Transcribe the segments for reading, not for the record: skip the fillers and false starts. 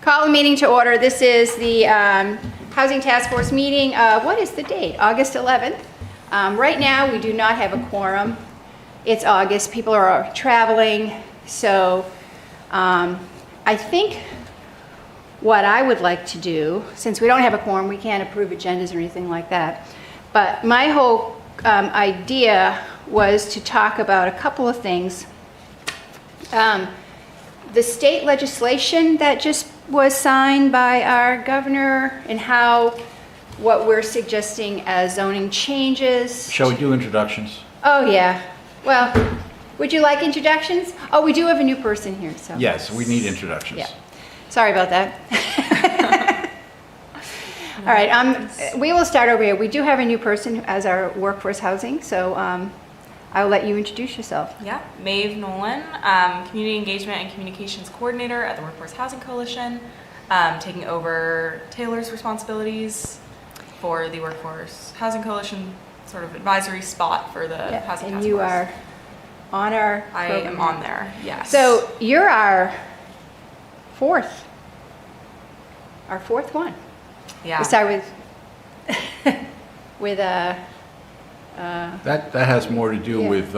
Call the meeting to order. This is the Housing Task Force meeting. What is the date? August 11th. Right now, we do not have a quorum. It's August. People are traveling. So I think what I would like to do, since we don't have a quorum, we can't approve agendas or anything like that. But my whole idea was to talk about a couple of things. The state legislation that just was signed by our governor and how what we're suggesting as zoning changes. Shall we do introductions? Oh, yeah. Well, would you like introductions? Oh, we do have a new person here, so. Yes, we need introductions. Yeah. Sorry about that. All right, we will start over here. We do have a new person as our workforce housing, so I will let you introduce yourself. Yeah, Maeve Nolan, Community Engagement and Communications Coordinator at the Workforce Housing Coalition, taking over Taylor's responsibilities for the Workforce Housing Coalition, sort of advisory spot for the Housing Task Force. And you are on our I program. am on there, yes. So you're our fourth one. Yeah. We start with That has more to do Yeah. with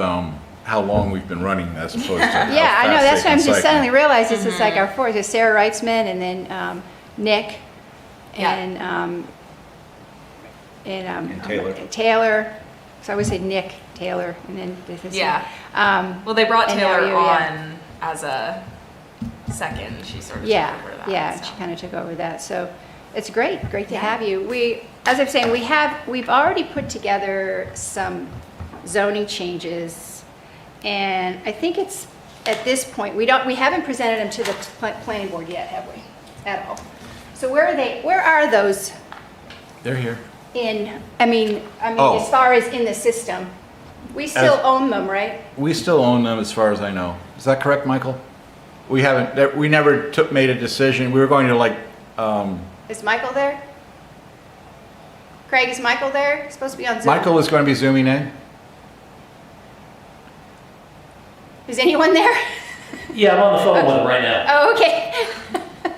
how long we've been running as opposed to yeah, I know, that's what I'm just suddenly realized, it's just like Mm-hmm. our fourth, is Sarah Reitzman and then Nick Yeah. And Taylor. Taylor. So I always say Nick, Taylor, and then this is. Yeah. Well, they brought and now Taylor you, on yeah. as a second. She sort of Yeah, took over that. yeah, so. she kind of took over that. So it's great to Yeah. have you. As I'm saying, we've already put together some zoning changes, and I think it's at this point we haven't presented them to the planning board yet, have we? At all. So where are they? Where are those They're here. I mean, Oh. as far as in the system, we still own them, right? We still own them as far as I know. Is that correct, Michael? We never made a decision. We were going to Is Michael there? Craig, is Michael there? He's supposed to be on Zoom. Michael is going to be zooming in. Is anyone there? Yeah, I'm on the phone with him right now. Oh, okay.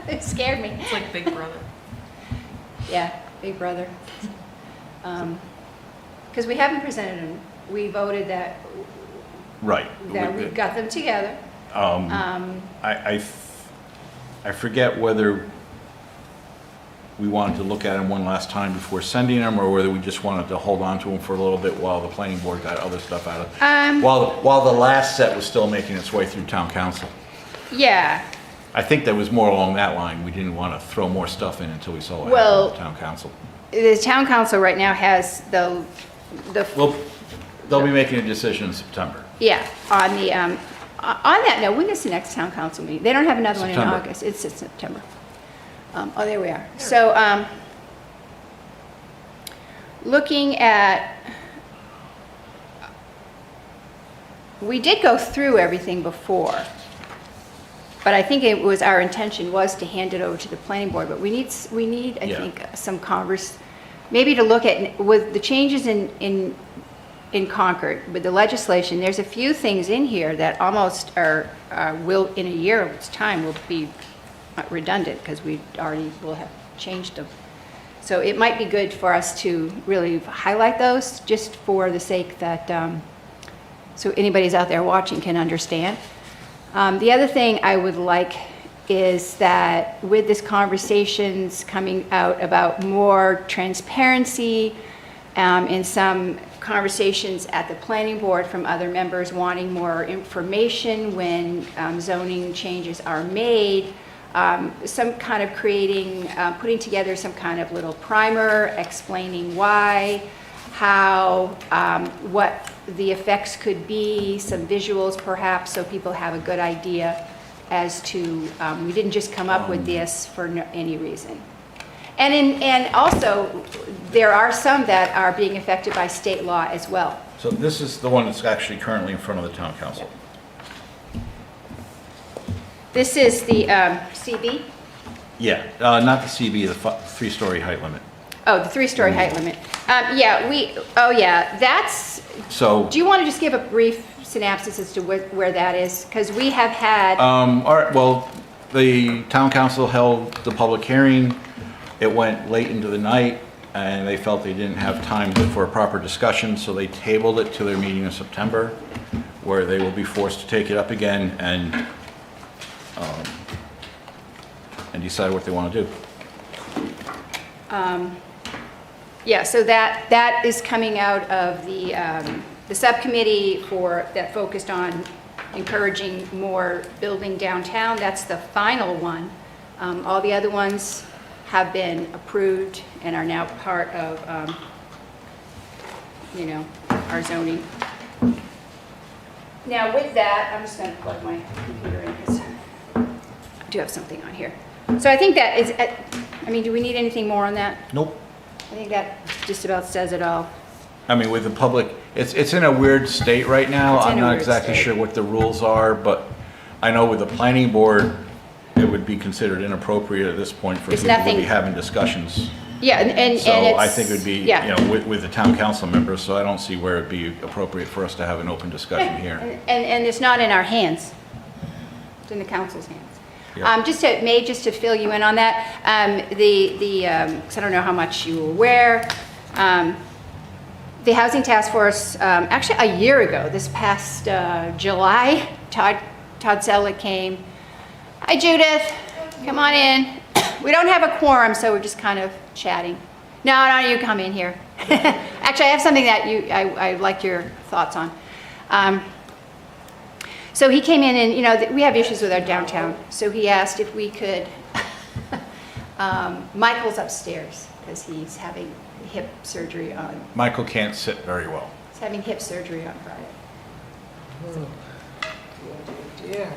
It scared me. It's like Big Brother. Yeah, Big Brother. Because we haven't presented them. We voted that Right. we got them together. I forget whether we wanted to look at them one last time before sending them, or whether we just wanted to hold on to them for a little bit while the planning board got other stuff out of it. While the last set was still making its way through town council. Yeah. I think that was more along that line. We didn't want to throw more stuff in until we saw what Well- happened with town council. The town council right now has the Well, they'll be making a decision in September. yeah, on that note, when is the next town council meeting? They don't have another one in September. August. It's in September. Oh, there we are. So, looking at, we did go through everything before, but I think it was, our intention was to hand it over to the planning board, but we need, I Yeah. think, some maybe to look at, with the changes in Concord, with the legislation, there's a few things in here that almost will, in a year's time, will be redundant, because we already will have changed them. So it might be good for us to really highlight those, just for the sake that, so anybody's out there watching can understand. The other thing I would like is that with this conversations coming out about more transparency, and some conversations at the planning board from other members wanting more information when zoning changes are made, some kind of putting together some kind of little primer explaining why, how, what the effects could be, some visuals perhaps, so people have a good idea as to, we didn't just come up with this for any reason. And also, there are some that are being affected by state law as well. So this is the one that's actually currently in front of the town council. This is the CB? Yeah, not the CB, the three-story height limit. Oh, the three-story height limit. That's, So, do you want to just give a brief synopsis as to where that is? Because we have had, all right, well, the town council held the public hearing. It went late into the night, and they felt they didn't have time for a proper discussion, so they tabled it to their meeting in September, where they will be forced to take it up again and decide what they want to do. Yeah, so that is coming out of the subcommittee that focused on encouraging more building downtown. That's the final one. All the other ones have been approved and are now part of, our zoning. Now with that, I'm just going to plug my computer in because I do have something on here. So I think that is, do we need anything more on that? Nope. I think that just about says it all. I mean, with the public, it's in a weird state right now. It's in I'm a not weird exactly state. sure what the rules are, but I know with the planning board, it would be considered inappropriate at this point for There's people to nothing- be having discussions. Yeah, and it's... So I think it would be, yeah. with the town council members, so I don't see where it'd be appropriate for us to have an open discussion here. And it's not in our hands. It's in the council's hands. Yeah. Just to fill you in on that, 'cause I don't know how much you were aware, the Housing Task Force, actually a year ago, this past July, Todd Selleck came. Hi Judith, come on in. We don't have a quorum, so we're just kind of chatting. No, you come in here. Actually, I have something that I'd like your thoughts on. So he came in and, we have issues with our downtown. So he asked if we could, Michael's upstairs because he's having hip surgery on, Michael can't sit very well. he's having hip surgery on Friday. Dear.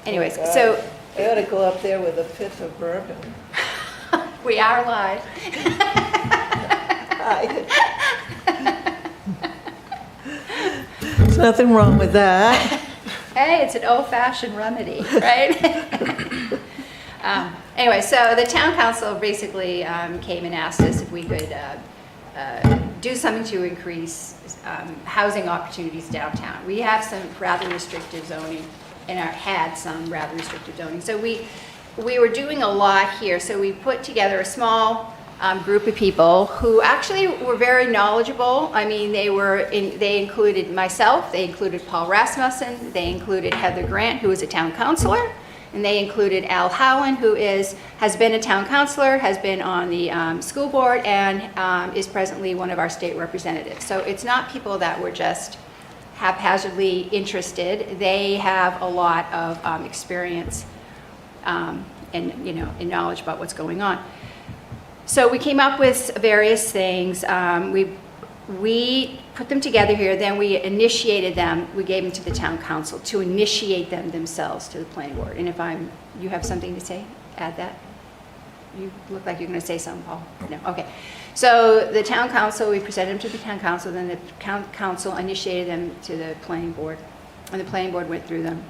Anyways, so I ought to go up there with a fifth of bourbon. we are live. There's nothing wrong with that. Hey, it's an old-fashioned remedy, right? Anyway, so the town council basically came and asked us if we could do something to increase housing opportunities downtown. We have some rather restrictive zoning and had some rather restrictive zoning. So we were doing a lot here. So we put together a small group of people who actually were very knowledgeable. I mean, they included myself, they included Paul Rasmussen, they included Heather Grant, who is a town councilor, and they included Al Howland, who has been a town councilor, has been on the school board, and is presently one of our state representatives. So it's not people that were just haphazardly interested. They have a lot of experience and knowledge about what's going on. So we came up with various things. We put them together here, then we initiated them, we gave them to the town council to initiate them themselves to the planning board. And if you have something to say, add that? You look like you're going to say something, Paul. No, okay. So the town council, we presented them to the town council, then the town council initiated them to the planning board, and the planning board went through them.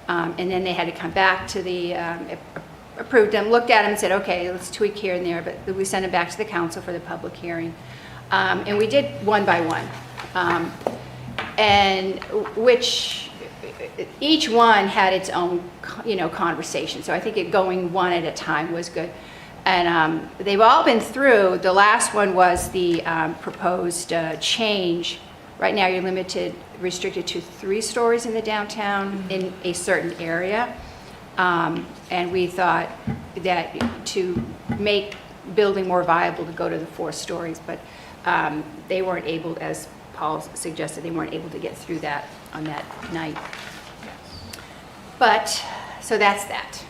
And then they had to come back to the, approved them, looked at them and said, okay, let's tweak here and there, but we sent them back to the council for the public hearing. And we did one by one. And which, each one had its own, conversation. So I think going one at a time was good. And they've all been through. The last one was the proposed change. Right now, you're restricted to 3 stories in the downtown in a certain area. And we thought that to make building more viable to go to the 4 stories, but they weren't able, as Paul suggested, they weren't able to get through that on that night. But, so that's that.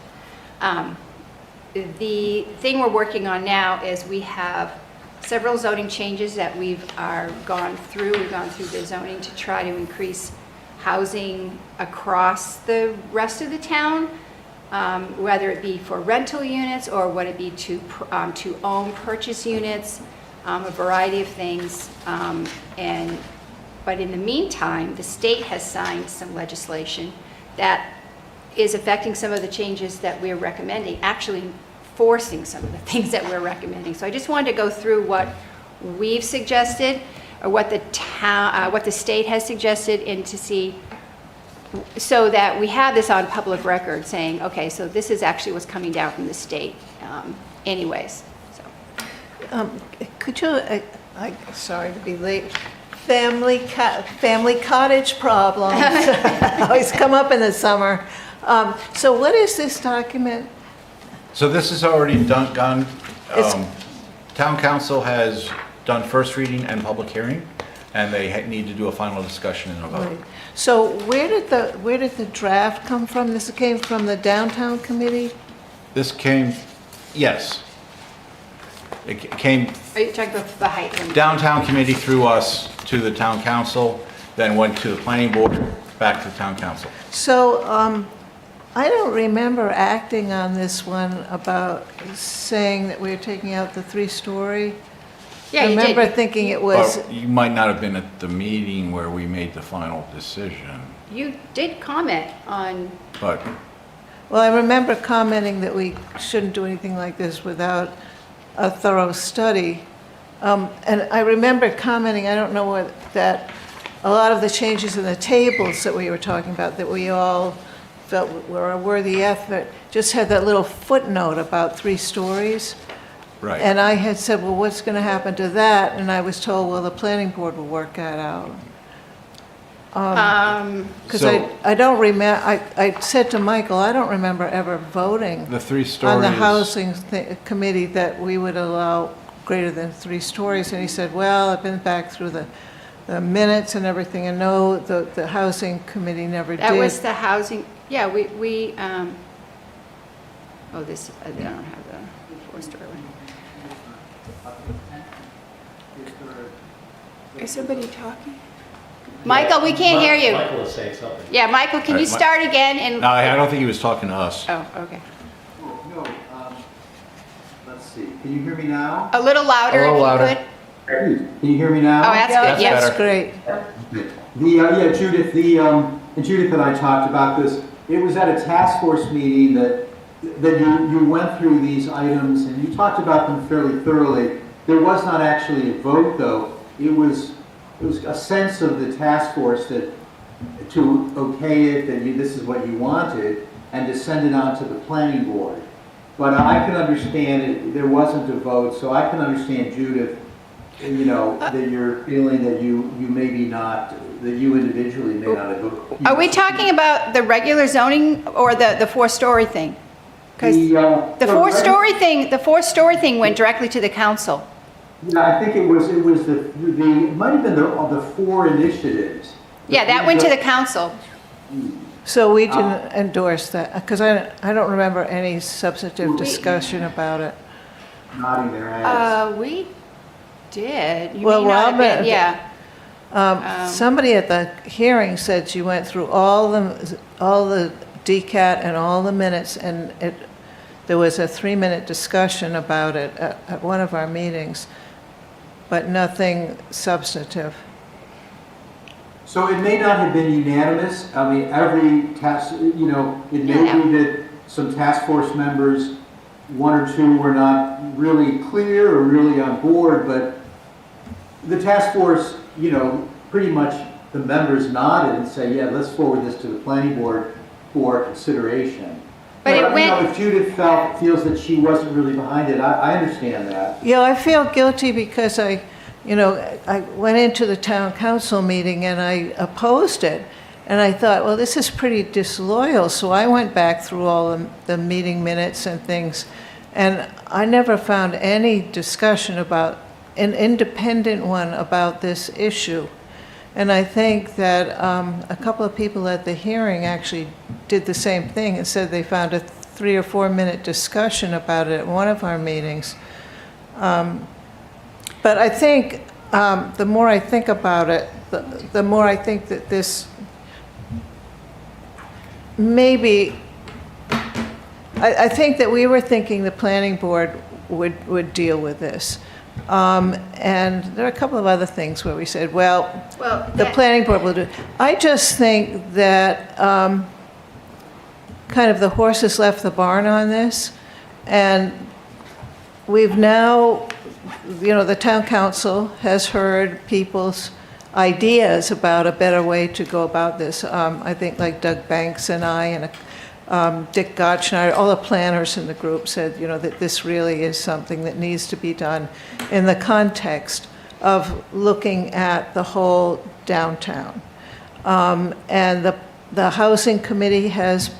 The thing we're working on now is we have several zoning changes that we've gone through. We've gone through the zoning to try to increase housing across the rest of the town, whether it be for rental units or whether it be to own purchase units, a variety of things. But in the meantime, the state has signed some legislation that is affecting some of the changes that we're recommending, actually forcing some of the things that we're recommending. So I just wanted to go through what we've suggested, or what the state has suggested, and to see so that we have this on public record saying, okay, so this is actually what's coming down from the state anyways, so. Could you, sorry to be late, family cottage problems always come up in the summer. So what is this document? So this is already gone. It's- Town council has done first reading and public hearing, and they need to do a final discussion and a vote. Right. So where did the draft come from? This came from the downtown committee? This came, yes. It came Are you talking about the height limit? downtown committee through us to the town council, then went to the planning board, back to the town council. So I don't remember acting on this one about saying that we were taking out the 3-story. Yeah, I you remember did. thinking it was, Well, you might not have been at the meeting where we made the final decision, You did comment on, but well, I remember commenting that we shouldn't do anything like this without a thorough study. And I remember commenting, I don't know what, that a lot of the changes in the tables that we were talking about, that we all felt were a worthy effort, just had that little footnote about 3 stories. right. And I had said, well, what's going to happen to that? And I was told, well, the planning board will work that out. Because So- I don't remember, I said to Michael, I don't remember ever voting The 3 on stories. the housing committee that we would allow greater than 3 stories. And he said, well, I've been back through the minutes and everything, and no, the housing committee never did. that was the housing, yeah, oh, this, I don't have the 4-story one. Is somebody talking? Michael, we can't hear you. Michael is saying something. Yeah, Michael, can you All right, start again and, No, I don't think he was talking to us. oh, okay. No, let's see, can you hear me now? A little louder A if little you louder. could. Can you hear me now? Oh, that's good, yes. That's great. Yeah, Judith, and Judith and I talked about this. It was at a task force meeting that you went through these items and you talked about them fairly thoroughly. There was not actually a vote, though. It was a sense of the task force that to okay it, that this is what you wanted, and to send it on to the planning board. But I can understand it, there wasn't a vote, so I can understand, Judith, that you're feeling that you maybe not, that you individually may not have voted. Are we talking about the regular zoning or the 4-story thing? Because the 4-story thing went directly to the council. Yeah, I think it was it might have been the 4 initiatives. Yeah, that went to the council. So we didn't endorse that, because I don't remember any substantive discussion about it. Nodding their heads. We did. You Well, may not have been, Robin- yeah. Somebody at the hearing said she went through all the DCAT and all the minutes, and there was a 3-minute discussion about it at one of our meetings, but nothing substantive. So it may not have been unanimous. I mean, every task, it may Yeah. be that some task force members, 1 or 2 were not really clear or really on board, but the task force, pretty much the members nodded and said, yeah, let's forward this to the planning board for consideration. But it went- If Judith feels that she wasn't really behind it, I understand that. Yeah, I feel guilty because I went into the town council meeting and I opposed it. And I thought, well, this is pretty disloyal. So I went back through all the meeting minutes and things. And I never found any discussion about, an independent one about this issue. And I think that a couple of people at the hearing actually did the same thing and said they found a 3 or 4 minute discussion about it at one of our meetings. But I think the more I think about it, the more I think that this maybe, I think that we were thinking the planning board would deal with this. And there are a couple of other things where we said, well, the planning board will do it. I just think that kind of the horse has left the barn on this. And we've now, the town council has heard people's ideas about a better way to go about this. I think like Doug Banks and I and Dick Gottschneider, all the planners in the group said, that this really is something that needs to be done in the context of looking at the whole downtown. And the housing committee has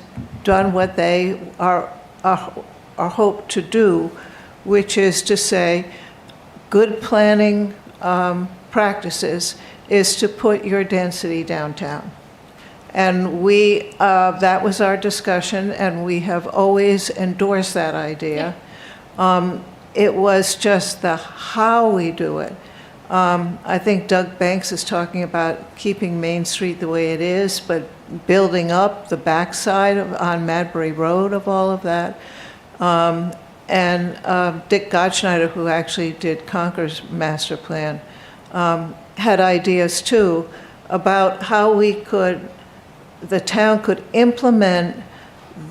done what they are hoped to do, which is to say, good planning practices is to put your density downtown. And that was our discussion, and we have always endorsed that idea. It was just the how we do it. I think Doug Banks is talking about keeping Main Street the way it is, but building up the backside on Madbury Road of all of that. And Dick Gottschneider, who actually did Concord's master plan, had ideas too about how the town could implement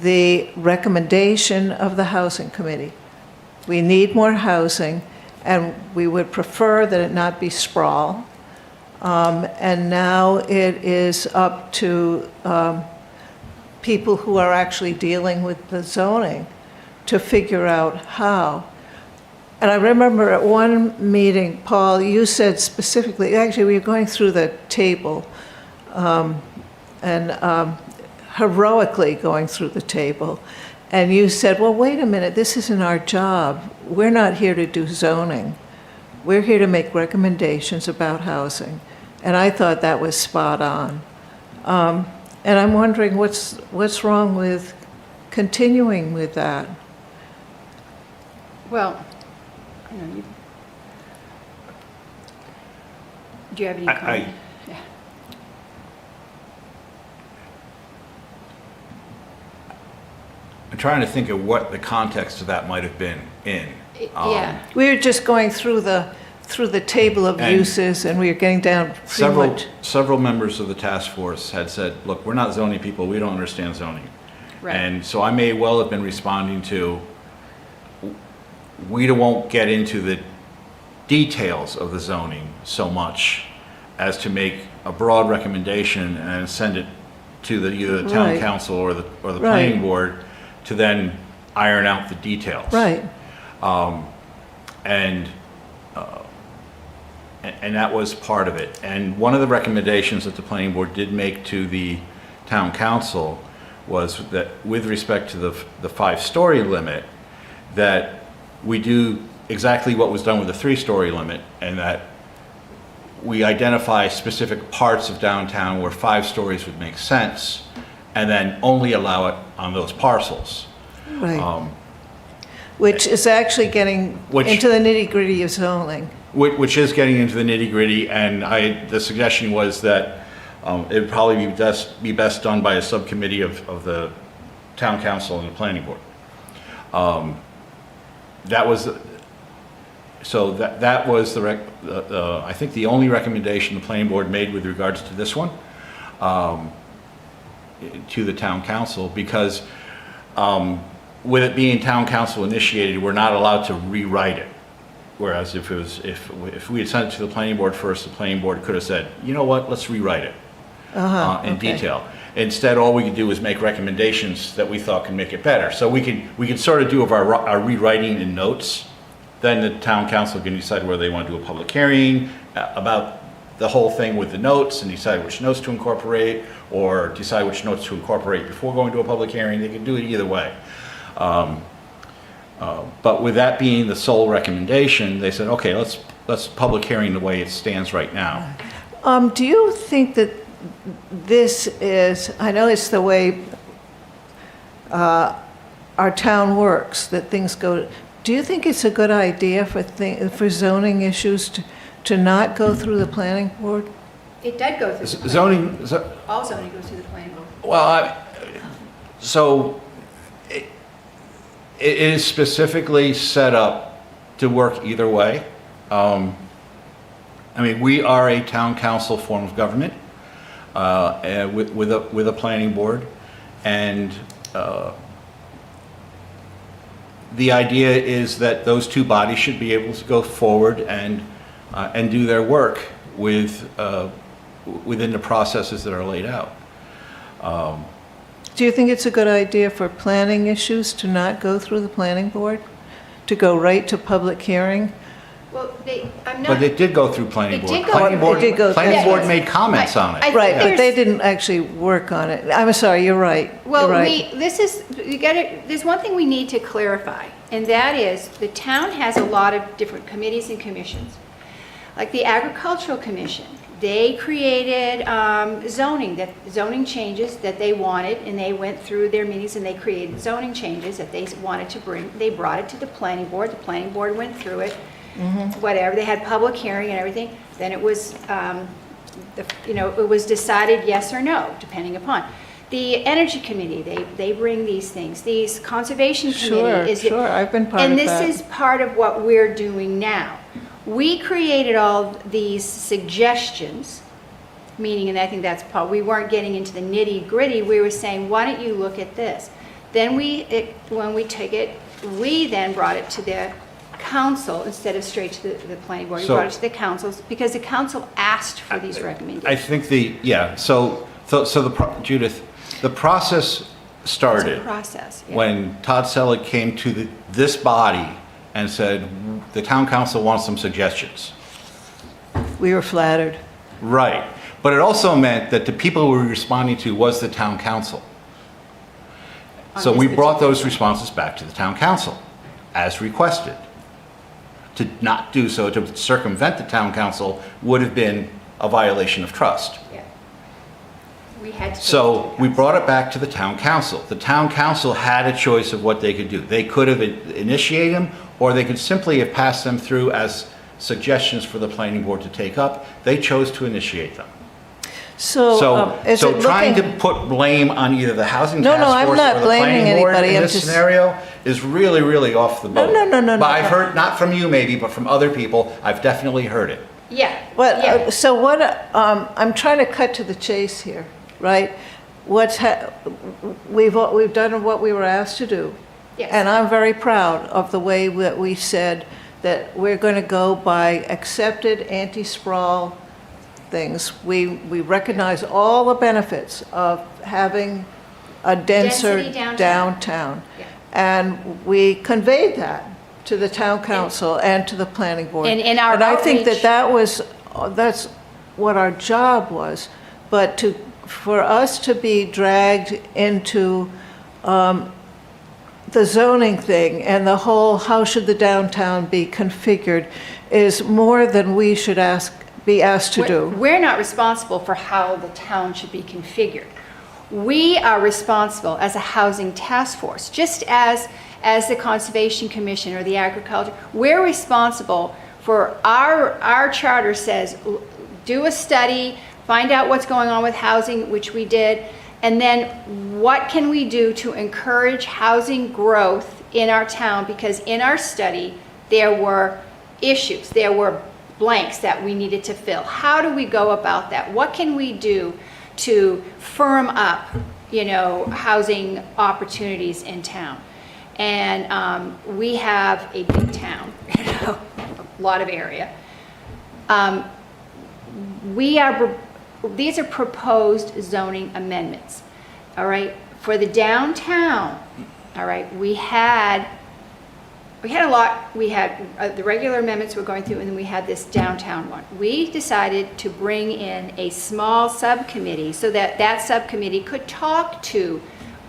the recommendation of the housing committee. We need more housing, and we would prefer that it not be sprawl. And now it is up to people who are actually dealing with the zoning to figure out how. And I remember at one meeting, Paul, you said specifically, actually we were going through the table, and heroically going through the table, and you said, well, wait a minute, this isn't our job. We're not here to do zoning. We're here to make recommendations about housing. And I thought that was spot on. And I'm wondering what's wrong with continuing with that? Well, do you have any comment? Yeah. I'm trying to think of what the context of that might have been in. Yeah. We were just going through the table of And uses, and we were getting down pretty much. Several members of the task force had said, look, we're not zoning people, we don't understand zoning. Right. And so I may well have been responding to, we won't get into the details of the zoning so much as to make a broad recommendation and send it to either the town Right. council or the Right. planning board to then iron out the details. Right. And that was part of it. And one of the recommendations that the planning board did make to the town council was that with respect to the 5-story limit, that we do exactly what was done with the 3-story limit, and that we identify specific parts of downtown where 5 stories would make sense, and then only allow it on those parcels. Right. Which is actually getting into the nitty-gritty of zoning. Which is getting into the nitty-gritty, and the suggestion was that it would probably be best done by a subcommittee of the town council and the planning board. That was I think the only recommendation the planning board made with regards to this one to the town council, because with it being town council initiated, we're not allowed to rewrite it. Whereas if we had sent it to the planning board first, the planning board could have said, you know what, let's rewrite it in detail. Instead, all we could do was make recommendations that we thought could make it better. So we could sort of do our rewriting in notes. Then the town council can decide whether they want to do a public hearing about the whole thing with the notes and decide which notes to incorporate, or decide which notes to incorporate before going to a public hearing. They can do it either way. But with that being the sole recommendation, they said, okay, let's public hearing the way it stands right now. Do you think that this is, I know it's the way our town works, that things go, do you think it's a good idea for zoning issues to not go through the planning board? It did go through the planning board. Zoning, All zoning goes through the planning board. well, it is specifically set up to work either way. I mean, we are a town council form of government with a planning board, and the idea is that those two bodies should be able to go forward and do their work within the processes that are laid out. Do you think it's a good idea for planning issues to not go through the planning board? To go right to public hearing? Well, I'm not. But it did go through planning It board. did go- Planning board- It did go- Planning yeah, board yes. made comments on it. I- Right, but they there's- didn't actually work on it. I'm sorry, you're right. Well, You're right. there's one thing we need to clarify, and that is the town has a lot of different committees and commissions. Like the Agricultural Commission, they created zoning changes that they wanted, and they went through their meetings and they created zoning changes that they wanted to bring. They brought it to the planning board. The planning board went through it, whatever. They had public hearing and everything. Then it was, it was decided yes or no, depending upon. The Energy Committee, they bring these things. These Conservation Committee is. Sure, I've been part of And that. this is part of what we're doing now. We created all these suggestions, meaning, and I think that's part, we weren't getting into the nitty gritty, we were saying, why don't you look at this? Then when we took it, we then brought it to the council instead of straight to the planning board. We So- brought it to the councils because the council asked for these recommendations. I think Judith, the process started. It's a process, yeah. When Todd Selleck came to this body and said, the town council wants some suggestions. We were flattered. Right. But it also meant that the people we were responding to was the town council. So On we this brought those particular- responses back to the town council, as requested. To not do so, to circumvent the town council, would have been a violation of trust. Yeah. We had to. So we brought it back to the town council. The town council had a choice of what they could do. They could have initiated them, or they could simply have passed them through as suggestions for the planning board to take up. They chose to initiate them. So, is So it trying to looking, put blame on either the housing No, task no, I'm force not or the blaming planning board anybody, in I'm this just- scenario is really, really off the boat. no, But I've no. heard, not from you maybe, but from other people, I've definitely heard it. Yeah. what, yeah. so what, I'm trying to cut to the chase here, right? We've done what we were asked to do. Yes. And I'm very proud of the way that we said that we're going to go by accepted anti-sprawl things. We recognize all the benefits of having a denser Density downtown. downtown. Yeah. And we conveyed that to the town council and to the planning board. And in our And I think outreach- that's what our job was. But for us to be dragged into the zoning thing and the whole, how should the downtown be configured, is more than we should be asked to do. We're not responsible for how the town should be configured. We are responsible as a housing task force, just as the Conservation Commission or the Agriculture. We're responsible for our charter says, do a study, find out what's going on with housing, which we did, and then what can we do to encourage housing growth in our town? Because in our study, there were issues, there were blanks that we needed to fill. How do we go about that? What can we do to firm up, housing opportunities in town? And we have a big town, a lot of area. These are proposed zoning amendments, all right? For the downtown, all right, we had a lot. We had the regular amendments we're going through, and then we had this downtown one. We decided to bring in a small subcommittee so that that subcommittee could talk to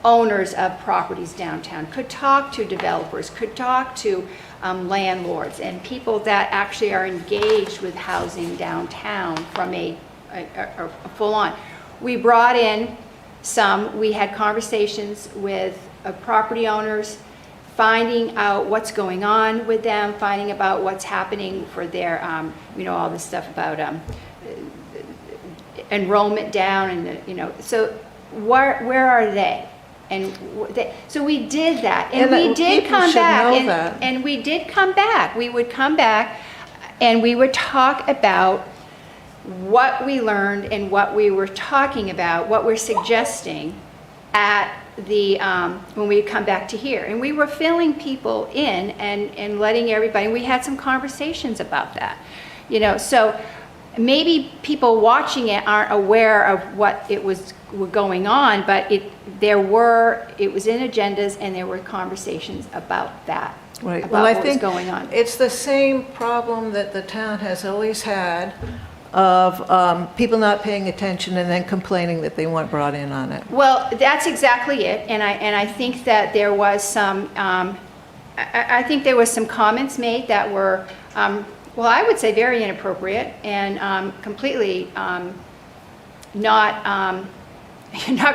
owners of properties downtown, could talk to developers, could talk to landlords and people that actually are engaged with housing downtown from a full-on. We brought in we had conversations with property owners, finding out what's going on with them, finding about what's happening for their, all this stuff about enrollment down and, so where are they? And so we did that, and we did people come should back, know that. and we did come back. We would come back, and we would talk about what we learned and what we were talking about, what we're suggesting at the when we come back to here, and we were filling people in and letting everybody. We had some conversations about that, so maybe people watching it aren't aware of what was going on, but it was in agendas and there were conversations about that. Right. About Well, I what was think going on. it's the same problem that the town has always had of people not paying attention and then complaining that they weren't brought in on it. Well, that's exactly it, and I think that there was some, I think there was some comments made that were, well, I would say very inappropriate and completely not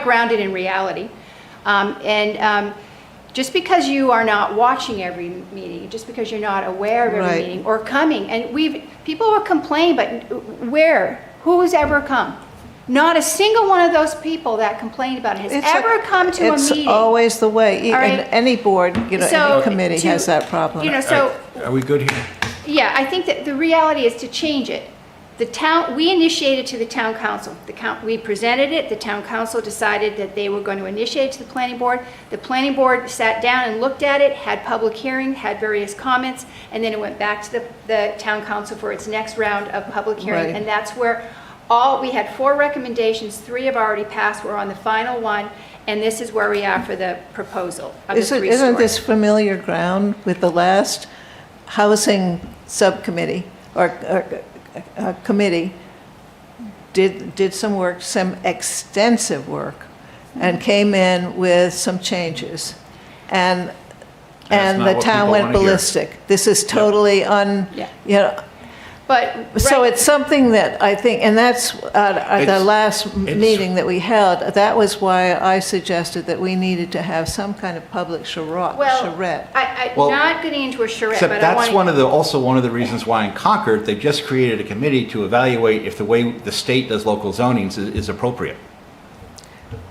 grounded in reality. Just because you are not watching every meeting, just because you're not aware of every Right. meeting or coming, and people will complain, but where? Who's ever come? Not a single one of those people that complained about it has ever come to a meeting. It's always the way. All right. And any board, So, any committee to- has that problem. So, Are we good here? yeah, I think that the reality is to change it. The town, we initiated to the town council. We presented it, the town council decided that they were going to initiate it to the planning board. The planning board sat down and looked at it, had public hearing, had various comments, and then it went back to the town council for its next round of public hearing. Right. And that's where we had 4 recommendations, 3 have already passed, we're on the final one, and this is where we are for the proposal of the 3-story. Isn't this familiar ground with the last housing subcommittee or committee did some work, some extensive work, and came in with some changes. And That's not the what town people went wanna hear. ballistic. This is totally Yeah. But, so right- it's something that I think, and that's at the It's- last it's- meeting that we held, that was why I suggested that we needed to have some kind of public charrette. well, Well, not getting into a charrette, Except but I that's want to... also one of the reasons why in Concord, they've just created a committee to evaluate if the way the state does local zonings is appropriate.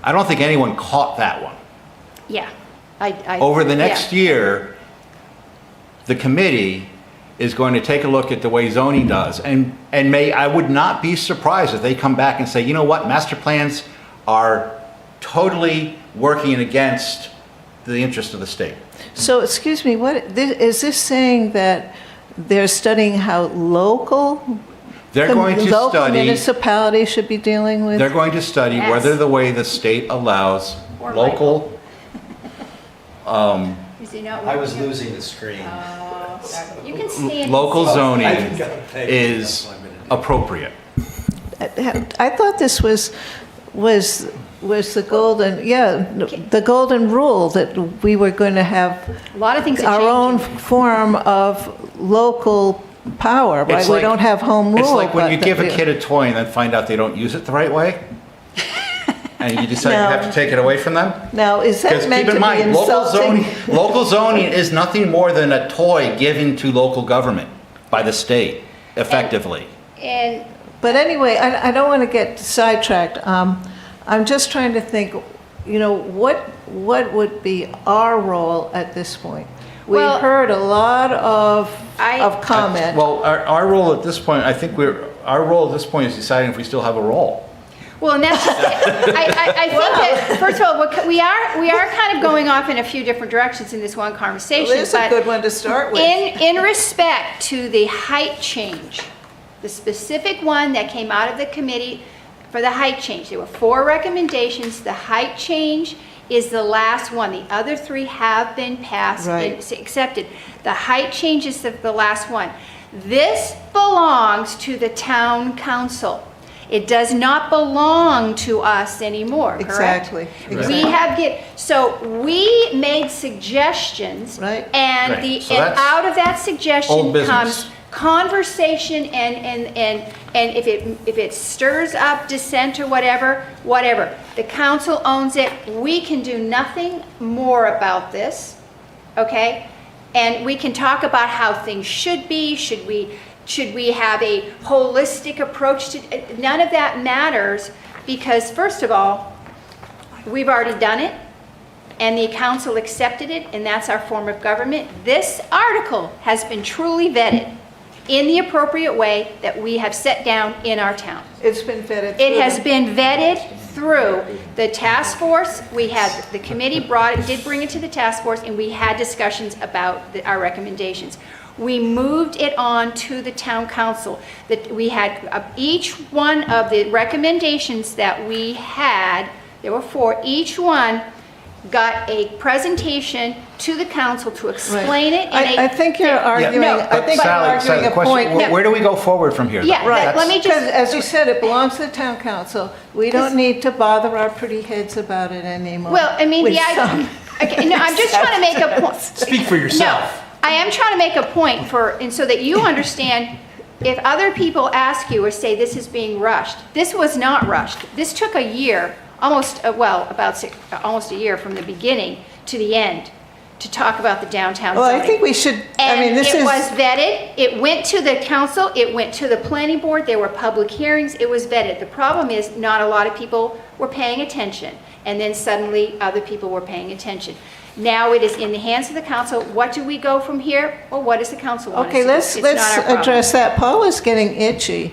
I don't think anyone caught that one. Yeah. Over the yeah. next year, the committee is going to take a look at the way zoning does. And I would not be surprised if they come back and say, you know what, master plans are totally working against the interest of the state. So, excuse me, is this saying that they're studying how local They're going to local study, municipalities should be dealing with? they're going to study Yes. whether the way the state allows Or local, Is he not I was working? losing the screen. Sorry. You can stand. local I zoning got a paper, is that's what I'm gonna do. appropriate. I thought this was the golden rule, that we were going to have A lot of things are our own changing. form of local power, right? It's We like- don't have home rule. It's like when but you that give a we- kid a toy and then find out they don't use it the right way. And you decide you have to take it away from them. Now, is Because that meant keep to in be mind, insulting? local zoning is nothing more than a toy given to local government by the state, effectively. And But anyway, I don't want to get sidetracked. I'm just trying to think, what would be our role at this point? We've Well, heard a lot of I- comment. Well, our role at this point, I think our role at this point is deciding if we still have a role. Well, and that's, I think that, first of all, we are kind of going off in a few different directions in this one conversation. Well, there's a but good one to start with. In respect to the height change, the specific one that came out of the committee for the height change, there were 4 recommendations. The height change is the last one. The other 3 have been passed and Right. accepted. The height change is the last one. This belongs to the town council. It does not belong to us anymore, correct? Exactly. So we made suggestions. Right. And Right. So and that's out of that suggestion old business. comes conversation and if it stirs up dissent or whatever. The council owns it. We can do nothing more about this, okay? And we can talk about how things should be. Should we have a holistic approach to, none of that matters because first of all, we've already done it and the council accepted it and that's our form of government. This article has been truly vetted in the appropriate way that we have set down in our town. It's been vetted. It has been vetted through the task force. We had, the committee did bring it to the task force and we had discussions about our recommendations. we moved it on to the town council. That we had, each one of the recommendations that we had, there were 4, each one got a presentation to the council to explain it. I think you're arguing, No, I think you're Sally, arguing a the question, point. where do we go forward from here? Yeah, Right, let me just- because as you said, it belongs to the town council. We don't need to bother our pretty heads about it anymore. Well, I mean, With the idea, some- okay, no, I'm just trying to make a point. Speak for yourself. No, I am trying to make a point for, and so that you understand, if other people ask you or say this is being rushed, this was not rushed. This took a year, almost, almost a year from the beginning to the end to talk about the downtown Well, zoning. I think we should, I mean, this And it is, was vetted, it went to the council, it went to the planning board, there were public hearings, it was vetted. The problem is, not a lot of people were paying attention, and then suddenly other people were paying attention. Now it is in the hands of the council. What do we go from here? Well, what does the council want us to okay, do? let's It's not our problem. address that. Paul is getting itchy.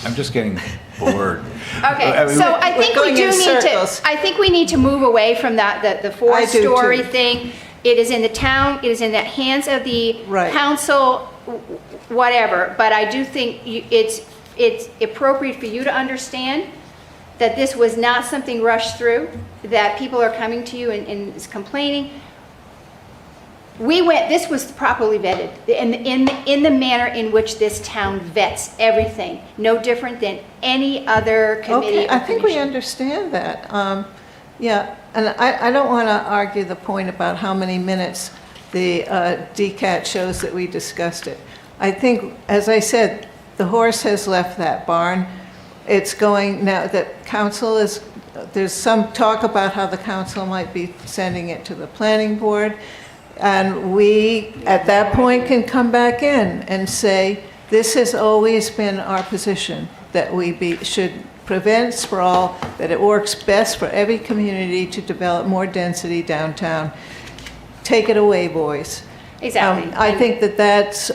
I'm just getting bored. Okay, I mean, so I think we going do in need to, circles. I think we need to move away from that, the I do four-story too. thing. It is in the town, it is in the hands of the Right. council, whatever. But I do think it's appropriate for you to understand that this was not something rushed through, that people are coming to you and is complaining. This was properly vetted, in the manner in which this town vets everything, no different than any other committee Okay, or I think we commission. understand that. Yeah, and I don't want to argue the point about how many minutes the DCAT shows that we discussed it. I think, as I said, the horse has left that barn. It's going, now that council is, there's some talk about how the council might be sending it to the planning board. And we, at that point, can come back in and say, this has always been our position, that we should prevent sprawl, that it works best for every community to develop more density downtown. Take it away, boys. Exactly. I think that's,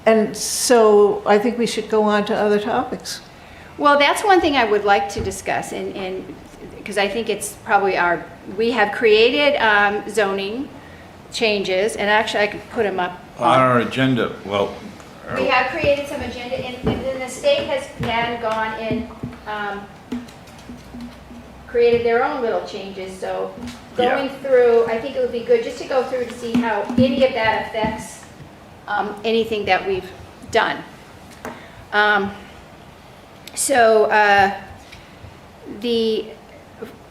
and so I think we should go on to other topics. Well, that's one thing I would like to discuss, and because I think it's probably we have created zoning changes, and actually I could put them up. On our agenda, well, We have created some agenda, and then the state has then gone and created their own little changes, so going through, I think it would be good just to go through to see how any of that affects anything that we've done. So the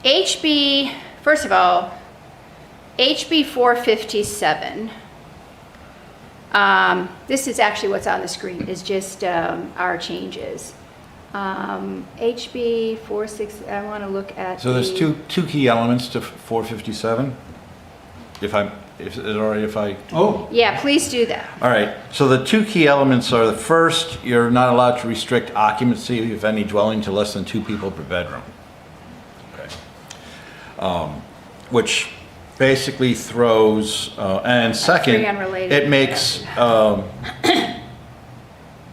HB, first of all, HB 457, this is actually what's on the screen, is just our changes. HB 46, I want to look at so there's the- two key elements to 457. If it's all right if I... Oh, Yeah, please do that. All right, so the two key elements are, the first, you're not allowed to restrict occupancy of any dwelling to less than 2 people per bedroom. Okay. Which basically throws, and second, three unrelated. it makes,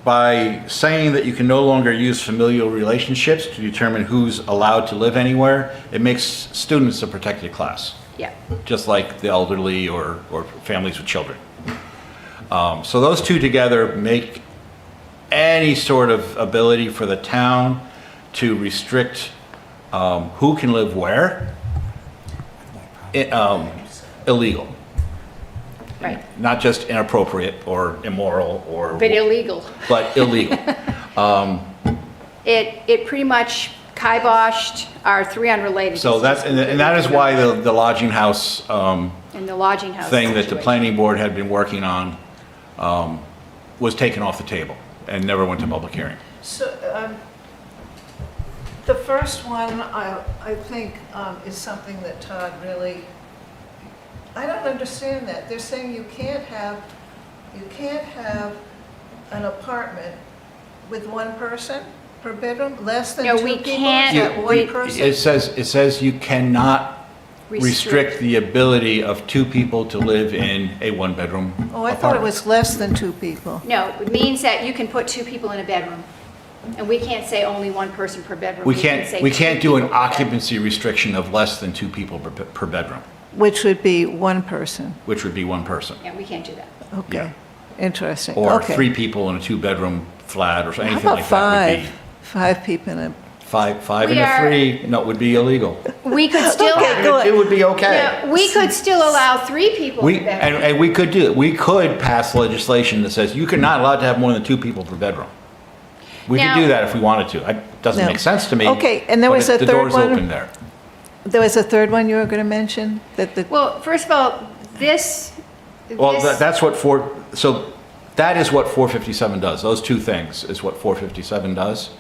by saying that you can no longer use familial relationships to determine who's allowed to live anywhere, it makes students a protected class, Yeah. just like the elderly or families with children. So those two together make any sort of ability for the town to restrict who can live where illegal. Right, Not just inappropriate or immoral but illegal. but illegal. It pretty much kiboshed our 3 unrelated. So that's, and that is why the lodging house And the lodging house thing that the situation. planning board had been working on was taken off the table and never went to public hearing. So, the first one, I think, is something that Todd really, I don't understand that. They're saying you can't have an apartment with 1 person per bedroom, less than 2 No, we people? can't. Is that We- 1 person? It says you cannot restrict the ability of 2 people to live in a 1-bedroom Oh, I thought it apartment. was less than 2 people. No, it means that you can put 2 people in a bedroom. And we can't say only 1 person per bedroom. We can can't, say we 2 can't do an people per bedroom. occupancy restriction of less than 2 people per bedroom. Which would be one person. which would be one person. Yeah, we can't do that. Okay, interesting. Or Okay. 3 people in a 2-bedroom flat or How anything about like that would be. 5 people in a, Five We and are- a 3, no, would be illegal. We could still, Okay, go It would be okay. yeah, we could still allow 3 people We, in the bedroom. and we could do it. We could pass legislation that says you're not allowed to have more than 2 people per bedroom. We could Now- do that if we wanted to. It doesn't No. make sense to me. Okay, and there but was a the third door's one? open there. there was a third one you were going to mention? That the, Well, first of all, this, Well, this- that's what so that is what 457 does. Those 2 things is what 457 does.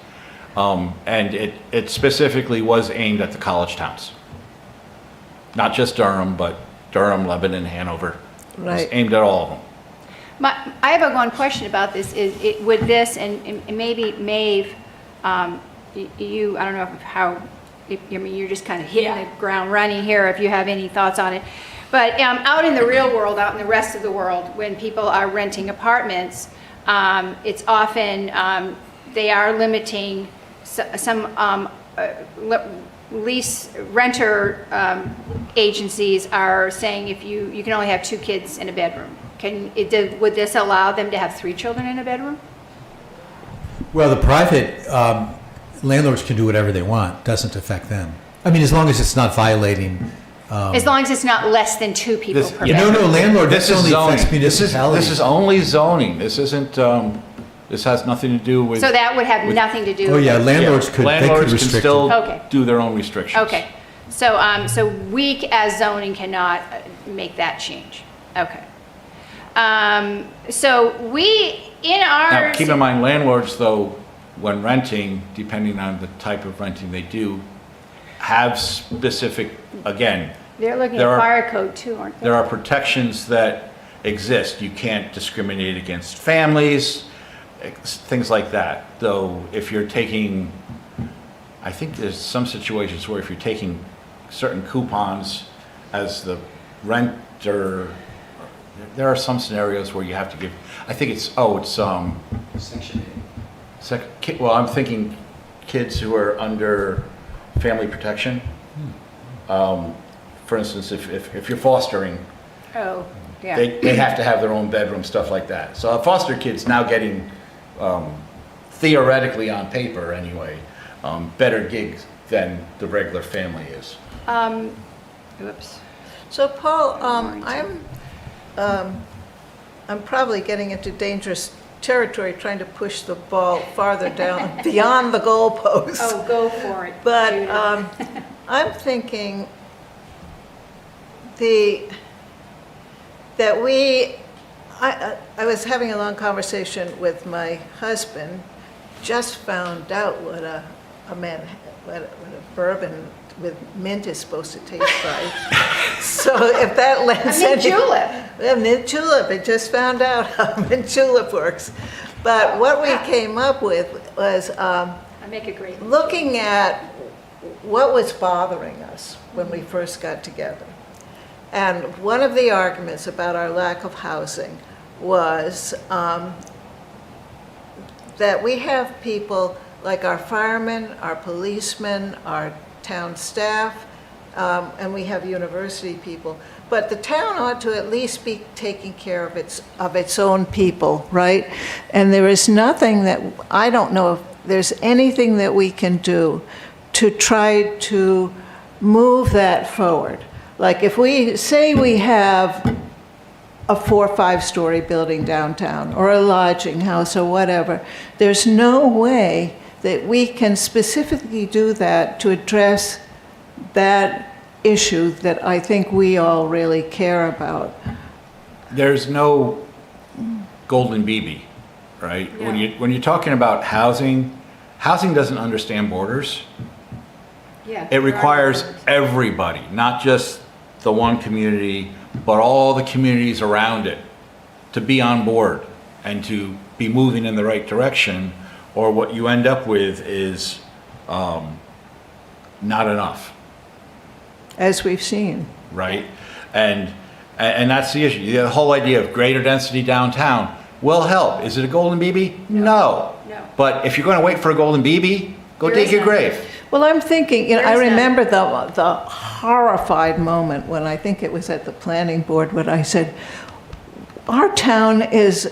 And it specifically was aimed at the college towns. Not just Durham, but Durham, Lebanon, Hanover. It was Right. aimed at all of them. I have one question about this, with this, and maybe Maeve, you, I don't know I mean, you're just kind of hitting Yeah. the ground running here, if you have any thoughts on it. But out in the real world, out in the rest of the world, when people are renting apartments, it's often, they are limiting some lease renter agencies are saying if you can only have 2 kids in a bedroom. Would this allow them to have 3 children in a bedroom? Well, the private landlords can do whatever they want, doesn't affect them. I mean, as long as it's not violating. As long as it's not less than 2 people This- per yeah. bedroom? No, landlord, This this is only zoning. affects This municipalities. is only zoning. This isn't, this has nothing to do with. So that would have with- nothing to do Oh, with... yeah, landlords Yeah, could, they could landlords can restrict still it. Okay. do their own restrictions. Okay, so we as zoning cannot make that change. Okay. So we, in our... Now, keep in mind, landlords, though, when renting, depending on the type of renting they do, have specific, again, They're looking at there are- fire code too, aren't they? there are protections that exist. You can't discriminate against families, things like that. Though, if you're taking, I think there's some situations where if you're taking certain coupons as the renter, there are some scenarios where you have to give, I think it's Section well, I'm thinking kids who are under family protection. For instance, if you're fostering, Oh, yeah. they have to have their own bedroom, stuff like that. So a foster kid's now getting, theoretically on paper anyway, better gigs than the regular family is. Oops. so Paul, I'm probably getting into dangerous territory trying to push the ball farther down beyond the goalpost. Oh, go for it. But Judith. I'm thinking I was having a long conversation with my husband, just found out what a bourbon with mint is supposed to taste like. So if that lends A mint any- julep. Yeah, mint julep, I just found out how mint julep works. But what we came up with was I make a great... looking at what was bothering us when we first got together. And one of the arguments about our lack of housing was that we have people like our firemen, our policemen, our town staff, and we have university people. But the town ought to at least be taking care of its own people, right? And there is nothing that, I don't know if there's anything that we can do to try to move that forward. Like if we say we have a 4 or 5 story building downtown or a lodging house or whatever, there's no way that we can specifically do that to address that issue that I think we all really care about. There's no golden BB, right? When you're talking about housing doesn't understand borders. Yeah. It there are requires numbers. everybody, not just the one community, but all the communities around it to be on board and to be moving in the right direction, or what you end up with is not enough, As we've seen. right? And that's the issue. The whole idea of greater density downtown will help. Is it a golden BB? No. No. But if you're going to wait for a golden BB, Go There dig is your none. grave. Well, I'm thinking, There I is none. remember the horrified moment when I think it was at the planning board when I said, our town is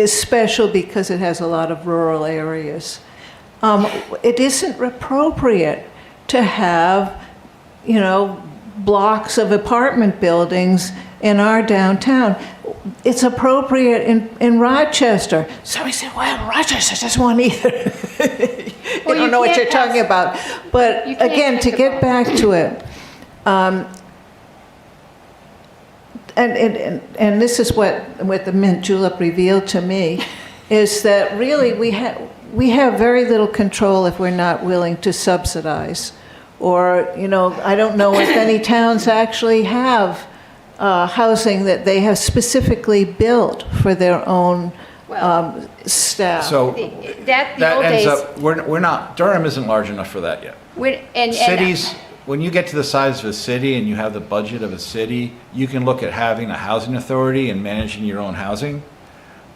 special because it has a lot of rural areas. It isn't appropriate to have, blocks of apartment buildings in our downtown. It's appropriate in Rochester. Somebody said, well, Rochester doesn't want either. Well, I you don't know what can't you're talking have- about. But you can't again, have to the get both. back to it, and this is what the mint julep revealed to me, is that really we have very little control if we're not willing to subsidize. Or, I don't know if any towns actually have housing that they have specifically built for their own Well, So staff. That, the that old ends days. up, we're not, Durham isn't large enough for that yet. And Cities, when you get to the size of a city and you have the budget of a city, you can look at having a housing authority and managing your own housing.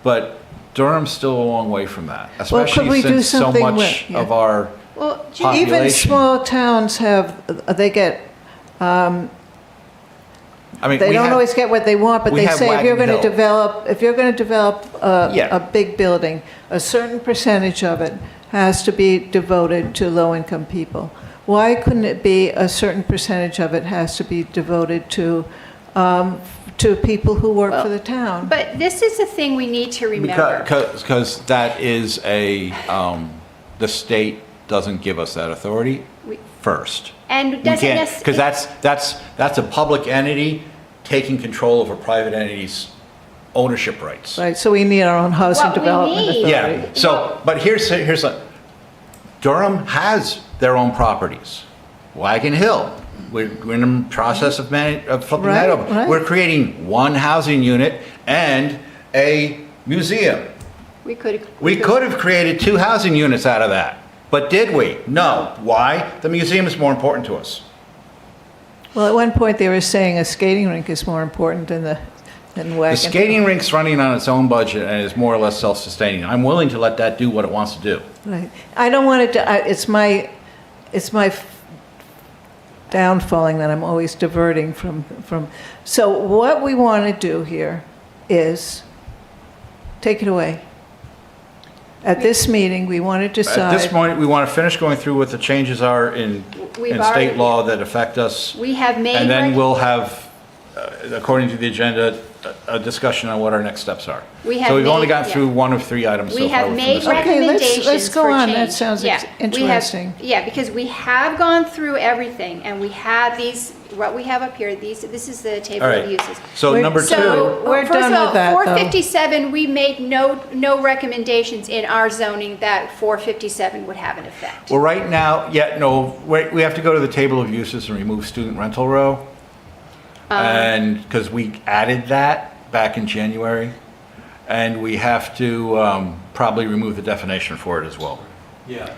But Durham's still a long way from that, Well, could we especially do since so something much with- yeah. of our Well, population. Even small towns they get, I mean, they we don't have- always get what they want, but we they have say if you're Wagon going to Hill. develop Yeah. a big building, a certain percentage of it has to be devoted to low-income people. Why couldn't it be a certain percentage of it has to be devoted to people who work for the town? but this is the thing we need to remember. Because that is the state doesn't give us that authority We- first. And We doesn't can't, necessarily. because that's a public entity taking control over private entities' ownership rights. Right, so we need our own housing What we development need- authority. Yeah, so, but here's Durham has their own properties. Wagon Hill, we're in the process of flipping Right, that over. right. We're creating one housing unit and a museum. We could. We could have created 2 housing units out of that, but did we? No. Why? The museum is more important to us. Well, at one point, they were saying a skating rink is more important than The Wagon. skating rink's running on its own budget and is more or less self-sustaining. I'm willing to let that do what it wants to do. Right. I don't want it to, it's my downfalling that I'm always diverting from. So what we want to do here is, take it away. At this meeting, we want to decide. At this point, we want to finish going through what the changes are in We've state already- law that affect us. We have made. And then rec- we'll have, according to the agenda, a discussion on what our next steps are. We have So we've only made- gotten yeah. through 1 of 3 items so We far have within made this item. Okay, let's recommendations go for on. That change. sounds Yeah, we have- interesting. Yeah, because we have gone through everything, and we have these, what we have up here, this is the table All of right. uses. So We're- number 2, So, We're first done of all, with that, though. 457, we made no recommendations in our zoning that 457 would have an effect. well, right now, we have to go to the table of uses and remove student rental row. And, because we added that back in January. And we have to probably remove the definition for it as well. Yeah.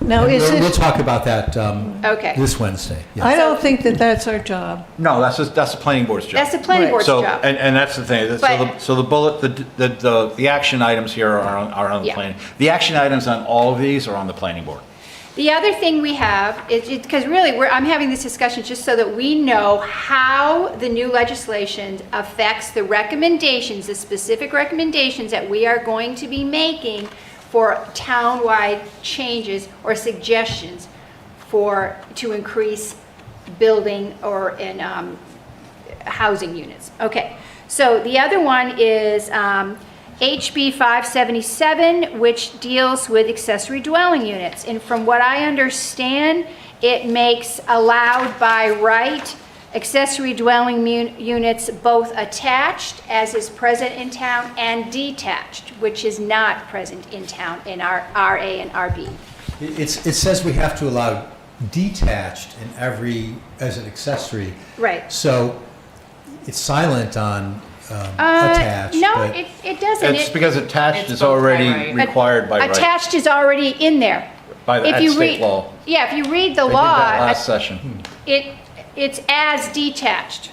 Now, is We'll it, talk about that Okay. this Wednesday. Yeah. I don't think that that's our job. No, that's the planning board's job. That's the planning Right. board's So, job. and that's the thing, But- so the bullet, the action items here are on the Yeah. planning. The action items on all of these are on the planning board. The other thing we have is, because really, I'm having this discussion just so that we know how the new legislation affects the recommendations, the specific recommendations that we are going to be making for townwide changes or suggestions to increase building or in housing units. Okay, so the other one is HB 577, which deals with accessory dwelling units. And from what I understand, it makes allowed by right accessory dwelling units both attached, as is present in town, and detached, which is not present in town in our RA and RB. It says we have to allow detached in as an accessory. Right. So it's silent on attached. No, but- it doesn't. It's because attached It's is both by already right. required by right. Attached is already in there. By the If at you state read- law. Yeah, if you read the They did law, that last session. it's as detached.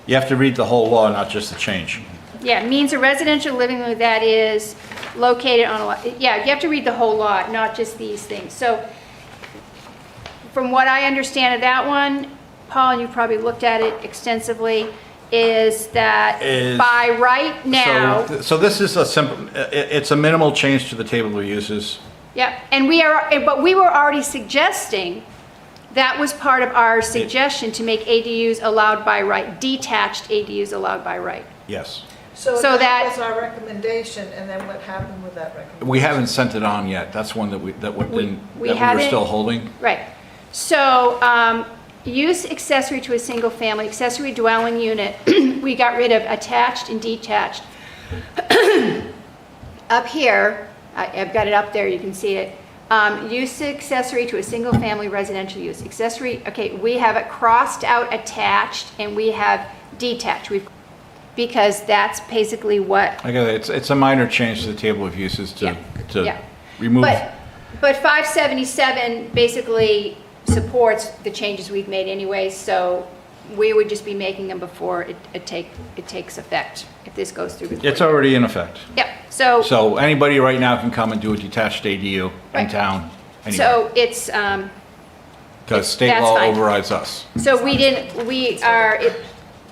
You have to read the whole law, not just the change. Yeah, means a residential living room that is located on a lot. Yeah, you have to read the whole lot, not just these things. So from what I understand of that one, Paul, and you probably looked at it extensively, is that by right now. So this is a simple, it's a minimal change to the table of uses. Yeah, and but we were already suggesting, that was part of our suggestion to make ADUs allowed by right, detached ADUs allowed by right. Yes. So that that was our recommendation, and then what happened with that recommendation? We haven't sent it on yet. That's one that we were haven't- still holding. Right. So, use accessory to a single family, accessory dwelling unit, we got rid of attached and detached. Up here, I've got it up there, you can see it. Use accessory to a single family residential use. Accessory, okay, we have it crossed out attached and we have detached. Because that's basically what. I got it. It's a minor change to the table of uses to Yeah. remove. But 577 basically supports the changes we've made anyway, so we would just be making them before it takes effect, if this goes through. It's already in effect. Yep, so. So anybody right now can come and do a detached ADU in Right. town anywhere. So it's, Because state that's law fine. overrides us. so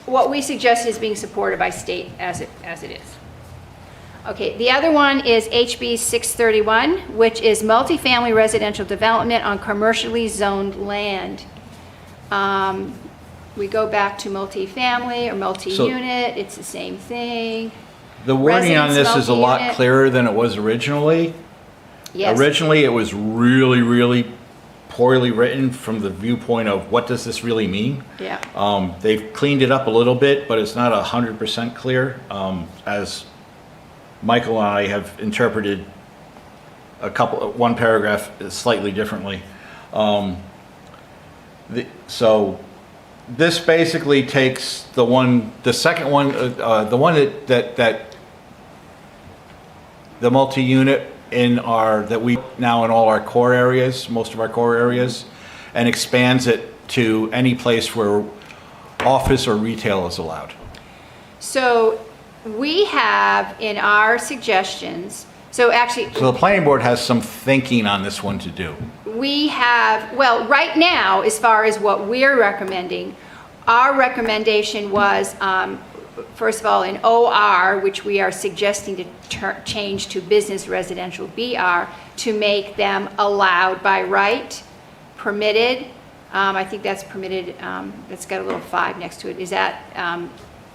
what we suggest is being supported by state as it is. Okay, the other one is HB 631, which is multifamily residential development on commercially zoned land. We go back to multifamily or multi-unit, it's the same thing. The wording on Residence this is a lot multi-unit. clearer than it was originally. Yes. Originally, it was really, really poorly written from the viewpoint of what does this really mean? Yeah. They've cleaned it up a little bit, but it's not 100% clear, as Michael and I have interpreted one paragraph slightly differently. So this basically takes the second one, the one that the multi-unit that we now in all our core areas, most of our core areas, and expands it to any place where office or retail is allowed. So we have in our suggestions, so actually, So the planning board has some thinking on this one to do. we have, well, right now, as far as what we're recommending, our recommendation was, first of all, in OR, which we are suggesting to change to business residential BR, to make them allowed by right, permitted. I think that's permitted, it's got a little 5 next to it. Is that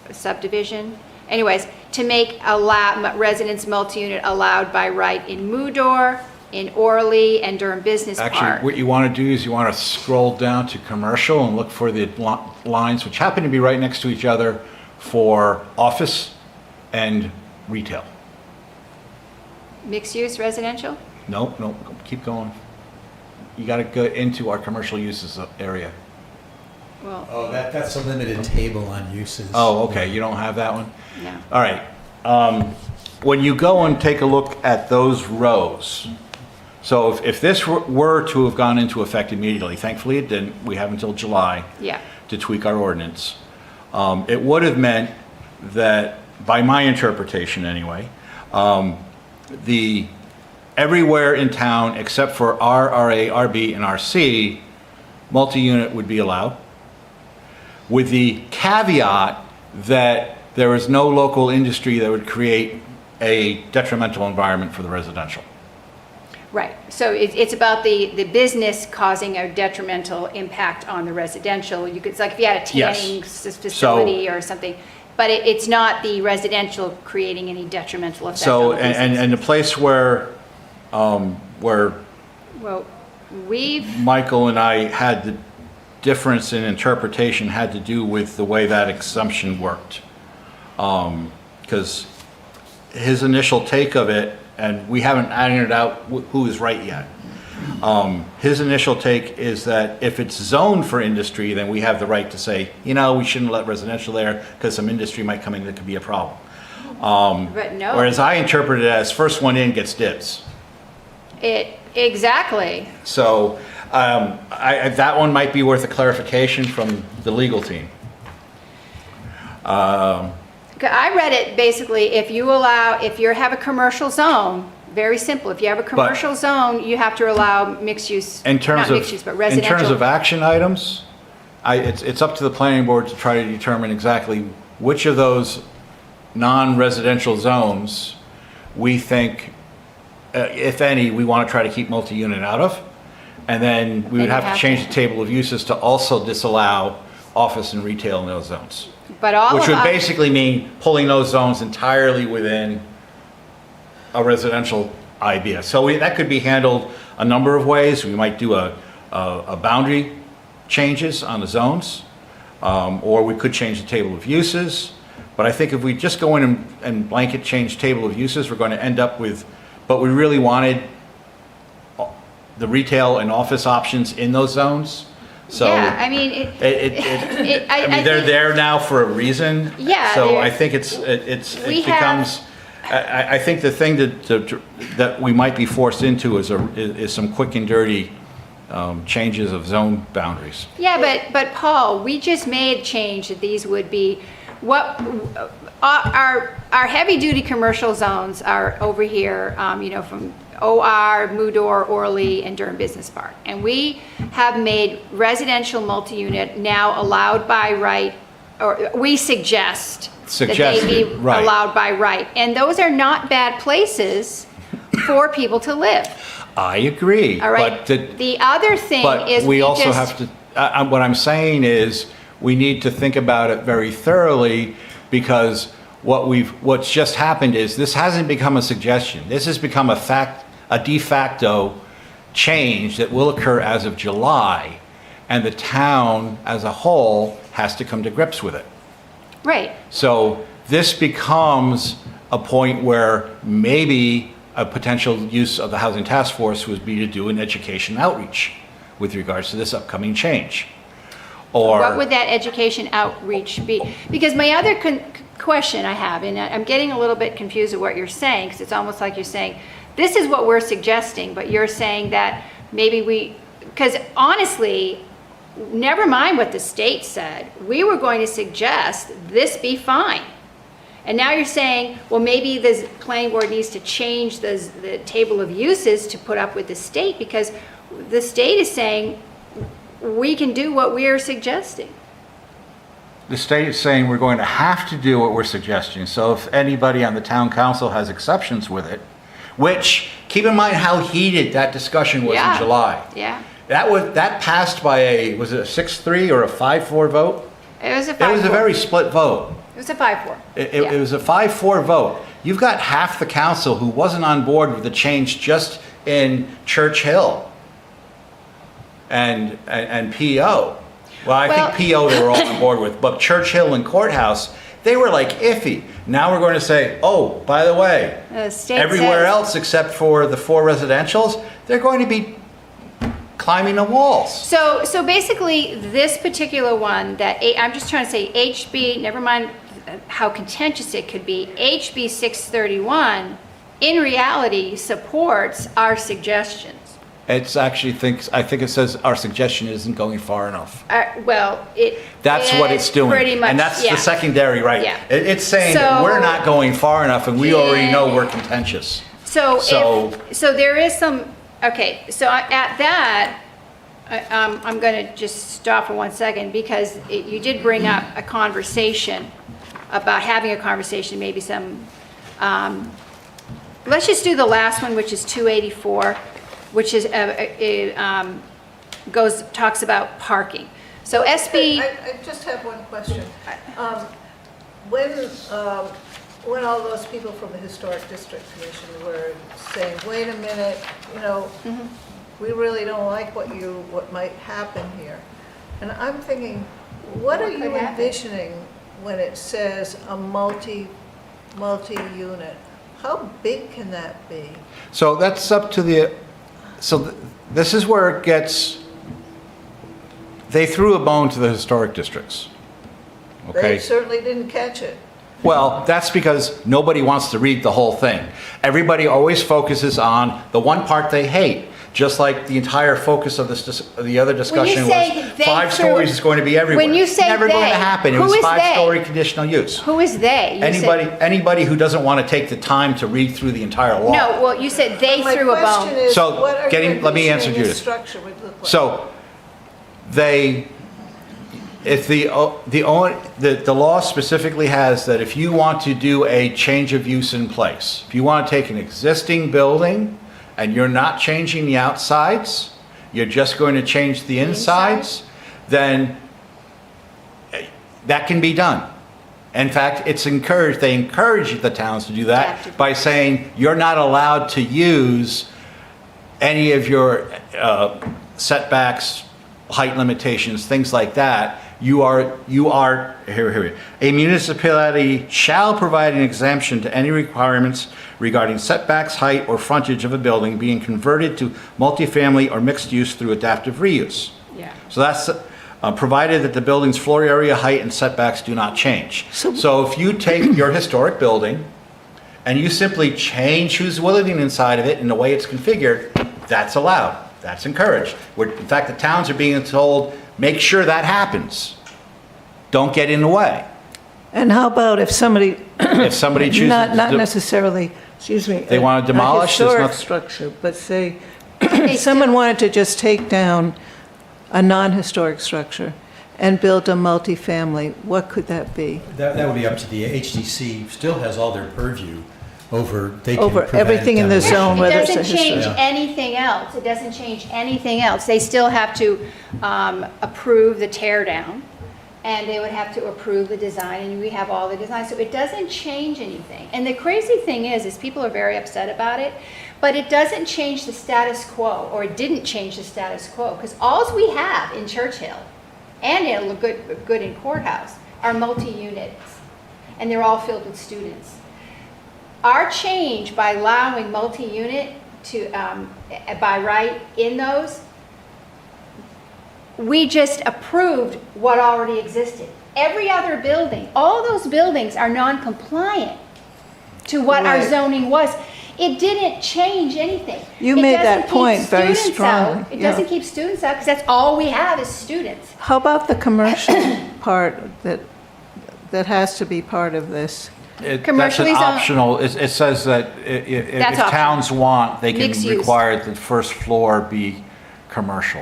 a subdivision? Anyways, to make residence multi-unit allowed by right in Moodor, in Orly, and Durham Business Park. Actually, what you want to do is you want to scroll down to commercial and look for the lines, which happen to be right next to each other, for office and retail. Mixed use residential? No, keep going. You got to go into our commercial uses area. Well, Oh, that's a limited table on uses. Oh, okay, you don't have that one? no. All right. When you go and take a look at those rows, so if this were to have gone into effect immediately, thankfully it didn't, we have until July Yeah. to tweak our ordinance. It would have meant that, by my interpretation anyway, everywhere in town except for R, RA, RB, and RC, multi-unit would be allowed, with the caveat that there is no local industry that would create a detrimental environment for the residential. Right, so it's about the business causing a detrimental impact on the residential. It's like if you had a Yes. tanning facility or something, but it's not the residential creating any detrimental effect on So, the business. and the place where Well, we've, Michael and I had the difference in interpretation had to do with the way that exemption worked. Because his initial take of it, and we haven't ironed out who is right yet. His initial take is that if it's zoned for industry, then we have the right to say, we shouldn't let residential there because some industry might come in that could be a problem. but no. Whereas I interpret it as first one in gets dibs. Exactly. So that one might be worth a clarification from the legal team. Because I read it basically, if you have a commercial zone, very simple, if you have a commercial zone, you have to allow mixed use, In terms not mixed use, but residential. In terms of action items, it's up to the planning board to try to determine exactly which of those non-residential zones we think, if any, we want to try to keep multi-unit out of. And then we would have to change the table of uses to also disallow office and retail in those zones. But all Which of would basically mean pulling those zones entirely within a residential idea. So that could be handled a number of ways. We might do a boundary changes on the zones, or we could change the table of uses. But I think if we just go in and blanket change table of uses, we're going to end up with, but we really wanted the retail and office options in those zones. So Yeah, I mean, I mean, they're there now for a reason. Yeah, So they're- I think it We becomes, I think the thing that we might be forced into is some quick and dirty changes of zone boundaries. Yeah, but Paul, we just made change that these would be, what, our heavy-duty commercial zones are over here, from OR, Mudor, Orly, and Durham Business Park. And we have made residential multi-unit now allowed by right, or we suggest that they be right. allowed by right. And those are not bad places for people to live, I agree. all right? But The other thing is But we also have to, what I'm saying is, we need to think about it very thoroughly, because what's just happened is, this hasn't become a suggestion. This has become a de facto change that will occur as of July, and the town as a whole has to come to grips with it. Right. So this becomes a point where maybe a potential use of the Housing Task Force would be to do an education outreach with regards to this upcoming change. Or What would that education outreach be? Because my other question I have, and I'm getting a little bit confused with what you're saying, because it's almost like you're saying, this is what we're suggesting, but you're saying that maybe because honestly, never mind what the state said, we were going to suggest this be fine. And now you're saying, well, maybe the planning board needs to change the table of uses to put up with the state, because the state is saying we can do what we are suggesting. the state is saying we're going to have to do what we're suggesting. So if anybody on the town council has exceptions with it, which, keep in mind how heated that discussion was in July. Yeah, That passed by was it a 6-3 or a 5-4 vote? it was a 5-4. It was a very split vote. It was a 5-4. It was a 5-4 vote. You've got half the council who wasn't on board with the change just in Church Hill and PO. Well, I think PO they were all on board with, but Church Hill and Courthouse, they were like iffy. Now we're going to say, oh, by the way, The state everywhere says- else except for the 4 residentials, they're going to be climbing the walls. So basically, this particular one, I'm just trying to say HB, never mind how contentious it could be, HB 631, in reality, supports our suggestions. It's actually I think it says our suggestion isn't going far enough. That's what it's doing. Pretty much, And that's yeah. the secondary right. Yeah. It's saying that So- we're not going far enough and we already know we're contentious. So So- there is some, okay, so at that, I'm going to just stop for 1 second, because you did bring up a conversation about having a conversation, maybe some, let's just do the last one, which is 284, which is, talks about parking. So SB, I just have one question. When all those people from the Historic District Commission were saying, wait a minute, we really don't like what might happen here. And I'm thinking, what are What you could happen? envisioning when it says a multi-unit? How big can that be? So that's up to this is where it gets, they threw a bone to the historic districts. They Okay? certainly didn't catch it. Well, that's because nobody wants to read the whole thing. Everybody always focuses on the one part they hate. just like the entire focus of the other discussion say was they 5 through- stories is going to be everywhere. When you say Never going they, to happen. It who was is they? 5-story conditional use. Who is they? You said- Anybody who doesn't want to take the time to read through the entire law. No, well, you said they My threw a question bone. is, So, what are you let me answer envisioning this Judith. structure would look like? So, if the law specifically has that if you want to do a change of use in place, if you want to take an existing building and you're not changing the outsides, you're just going to change the insides, then that can be done. In fact, it's encouraged, they encourage the towns to do that by saying you're not allowed to use any of your setbacks, height limitations, things like that. Here. A municipality shall provide an exemption to any requirements regarding setbacks, height, or frontage of a building being converted to multifamily or mixed use through adaptive reuse. Yeah. So that's provided that the building's floor area, height, and setbacks do not change. So if you take your historic building and you simply change who's living inside of it and the way it's configured, that's allowed. That's encouraged. In fact, the towns are being told, make sure that happens. Don't get in the way. And how about if somebody, If somebody chooses not to necessarily, excuse me. They wanna demolish, a there's historic noth- structure, but say, They someone wanted to just take down a non-historic structure and build a multifamily, what could that be? That would be up to the HDC, still has all their purview over, they can Over prevent everything in the demolition. zone, It whether it's a doesn't change historic. anything else. It doesn't change anything else. They still have to approve the tear down, and they would have to approve the design, and we have all the design. So it doesn't change anything. And the crazy thing is people are very upset about it, but it doesn't change the status quo, or it didn't change the status quo, because alls we have in Churchill and in good in Courthouse are multi-units, and they're all filled with students. Our change by allowing multi-unit to, by right in those, we just approved what already existed. Every other building, all those buildings are non-compliant to what our Right. zoning was. It didn't change anything. You It made doesn't that keep point very students out. strongly, It yeah. doesn't keep students out, because that's all we have is students. How about the commercial part that has to be part of this? That's an Commercially zoned- optional, it says that if That's optional. towns want, they can Mixed use. require that the first floor be commercial.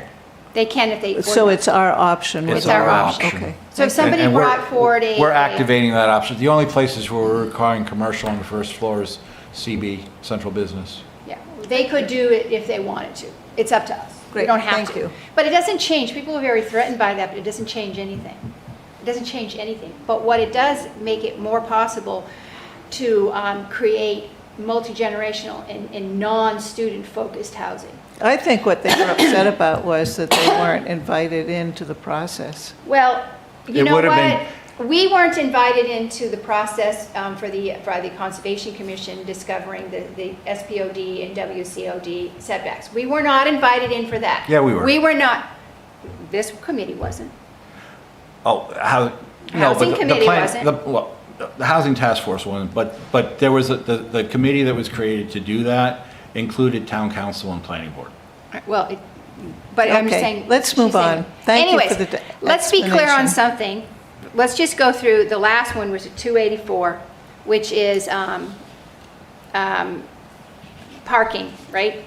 They can if they. So it's our option. It's with our our option. Okay. So if somebody And we're- brought forward a. We're activating that option. The only places where we're requiring commercial on the first floor is CB, central business. Yeah, they could do it if they wanted to. It's up to us. We Great, don't have thank to. you. But it doesn't change. People are very threatened by that, but it doesn't change anything. It doesn't change anything. But what it does, make it more possible to create multi-generational and non-student focused housing. I think what they were upset about was that they weren't invited into the process. Well, you It know would have what? been- We weren't invited into the process for the Conservation Commission discovering the SPOD and WCOD setbacks. We were not invited in for that. Yeah, we were. We were not, this committee wasn't. Oh, Housing committee wasn't. The housing task force wasn't, but there was, the committee that was created to do that included town council and planning board. Well, but I'm just Okay, saying. let's she's move saying- on. Thank you for Anyways, the let's be clear on explanation. something. Let's just go through, the last one was a 284, which is parking, right?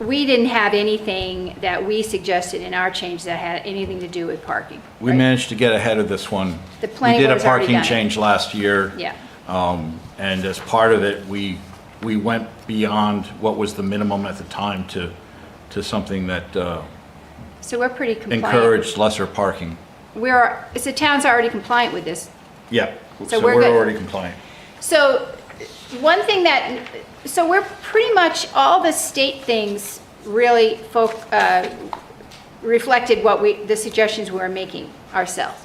We didn't have anything that we suggested in our change that had anything to do with parking. We right? managed to get ahead of this one. The planning We did a board's already parking done it. change last year. Yeah. And as part of it, we went beyond what was the minimum at the time to something that So we're pretty compliant. encouraged lesser parking. The town's already compliant with this. Yeah, So so we're we're good. already compliant. So one thing so we're pretty much, all the state things really reflected the suggestions we were making ourselves.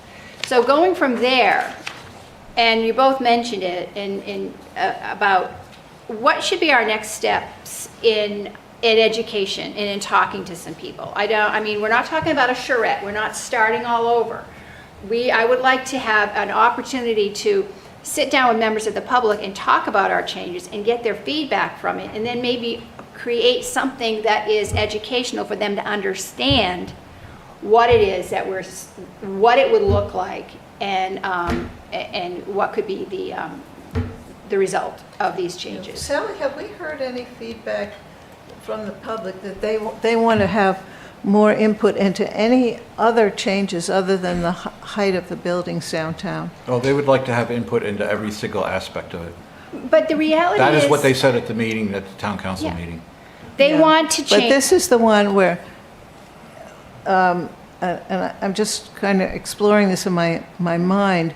So going from there, and you both mentioned it about what should be our next steps in education and in talking to some people. We're not talking about a charrette. We're not starting all over. I would like to have an opportunity to sit down with members of the public and talk about our changes and get their feedback from it, and then maybe create something that is educational for them to understand what it is that what it would look like, and what could be the result of these changes. Sally, have we heard any feedback from the public that they want to have more input into any other changes other than the height of the buildings downtown? Oh, they would like to have input into every single aspect of it. But the reality That is. is what they said at the meeting, at the town council Yeah. meeting. They Yeah. want to change. But this is the one where, and I'm just kind of exploring this in my mind,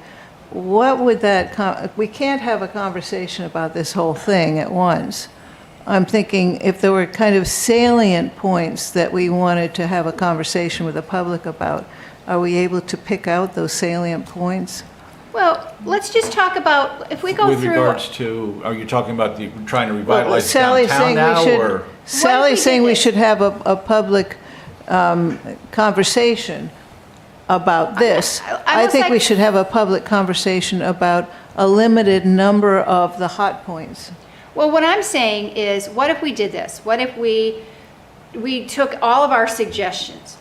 what would we can't have a conversation about this whole thing at once. I'm thinking if there were kind of salient points that we wanted to have a conversation with the public about, are we able to pick out those salient points? Well, let's just talk about, if we go With through. regards to, are you talking about trying to revitalize Sally's downtown saying now, we should. or? Sally's saying did we this? should have a public conversation about this. I I almost think we like- should have a public conversation about a limited number of the hot points. Well, what I'm saying is, what if we did this? What if we took all of our suggestions?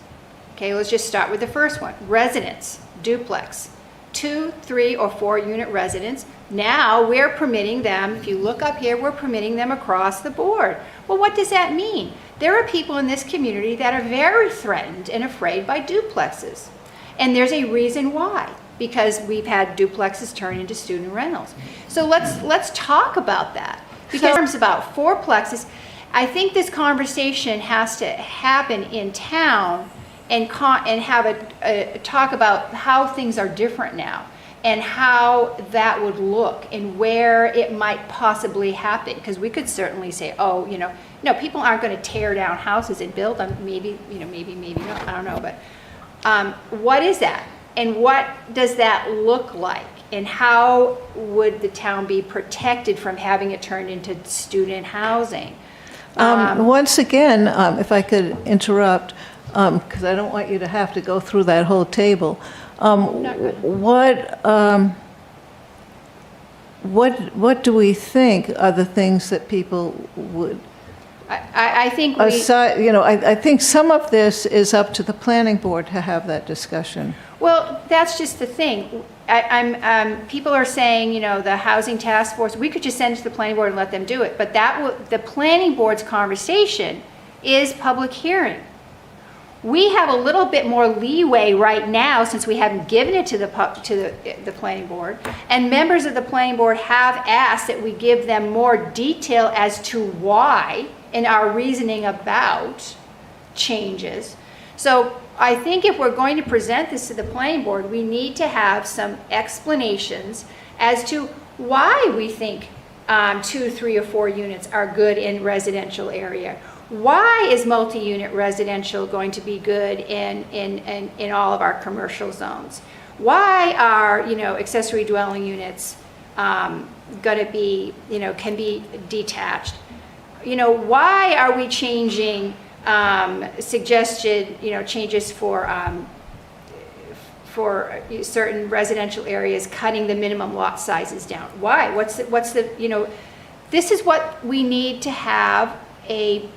Okay, let's just start with the first one. Residents, duplex, 2, 3, or 4 unit residents. Now we're permitting them, if you look up here, we're permitting them across the board. Well, what does that mean? There are people in this community that are very threatened and afraid by duplexes. And there's a reason why, because we've had duplexes turn into student rentals. So let's talk about that. Because it's about fourplexes. I think this conversation has to happen in town and have a talk about how things are different now and how that would look and where it might possibly happen. Because we could certainly say, oh, no, people aren't going to tear down houses and build them. Maybe not. I don't know. But what is that? And what does that look like? And how would the town be protected from having it turned into student housing? Once again, if I could interrupt, because I don't want you to have to go through that whole table. Not good. What do we think are the things that people would I think we. aside? I think some of this is up to the planning board to have that discussion. Well, that's just the thing. People are saying, the housing task force, we could just send it to the planning board and let them do it. But the planning board's conversation is public hearing. We have a little bit more leeway right now since we haven't given it to the planning board. And members of the planning board have asked that we give them more detail as to why and our reasoning about changes. So I think if we're going to present this to the planning board, we need to have some explanations as to why we think 2, 3, or 4 units are good in residential area. Why is multi-unit residential going to be good in all of our commercial zones? Why are, accessory dwelling units going to be, can be detached? Why are we changing suggested, changes for certain residential areas, cutting the minimum lot sizes down? Why? What's the, this is what we need to have a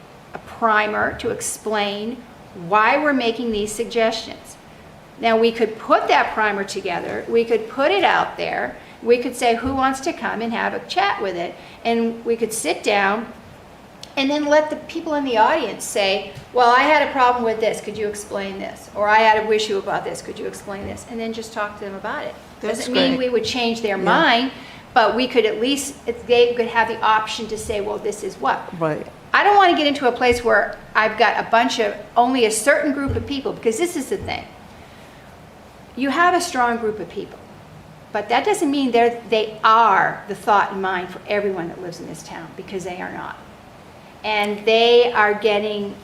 primer to explain why we're making these suggestions. Now, we could put that primer together, we could put it out there, we could say who wants to come and have a chat with it, and we could sit down and then let the people in the audience say, well, I had a problem with this, could you explain this? Or I had a issue about this, could you explain this? And then just talk to them about it. That's Doesn't mean great. we would change their mind, but we could at least, they could have the option to say, well, this is what. Right. I don't want to get into a place where I've got a bunch of, only a certain group of people, because this is the thing. You have a strong group of people, but that doesn't mean they are the thought and mind for everyone that lives in this town, because they are not. And they are getting,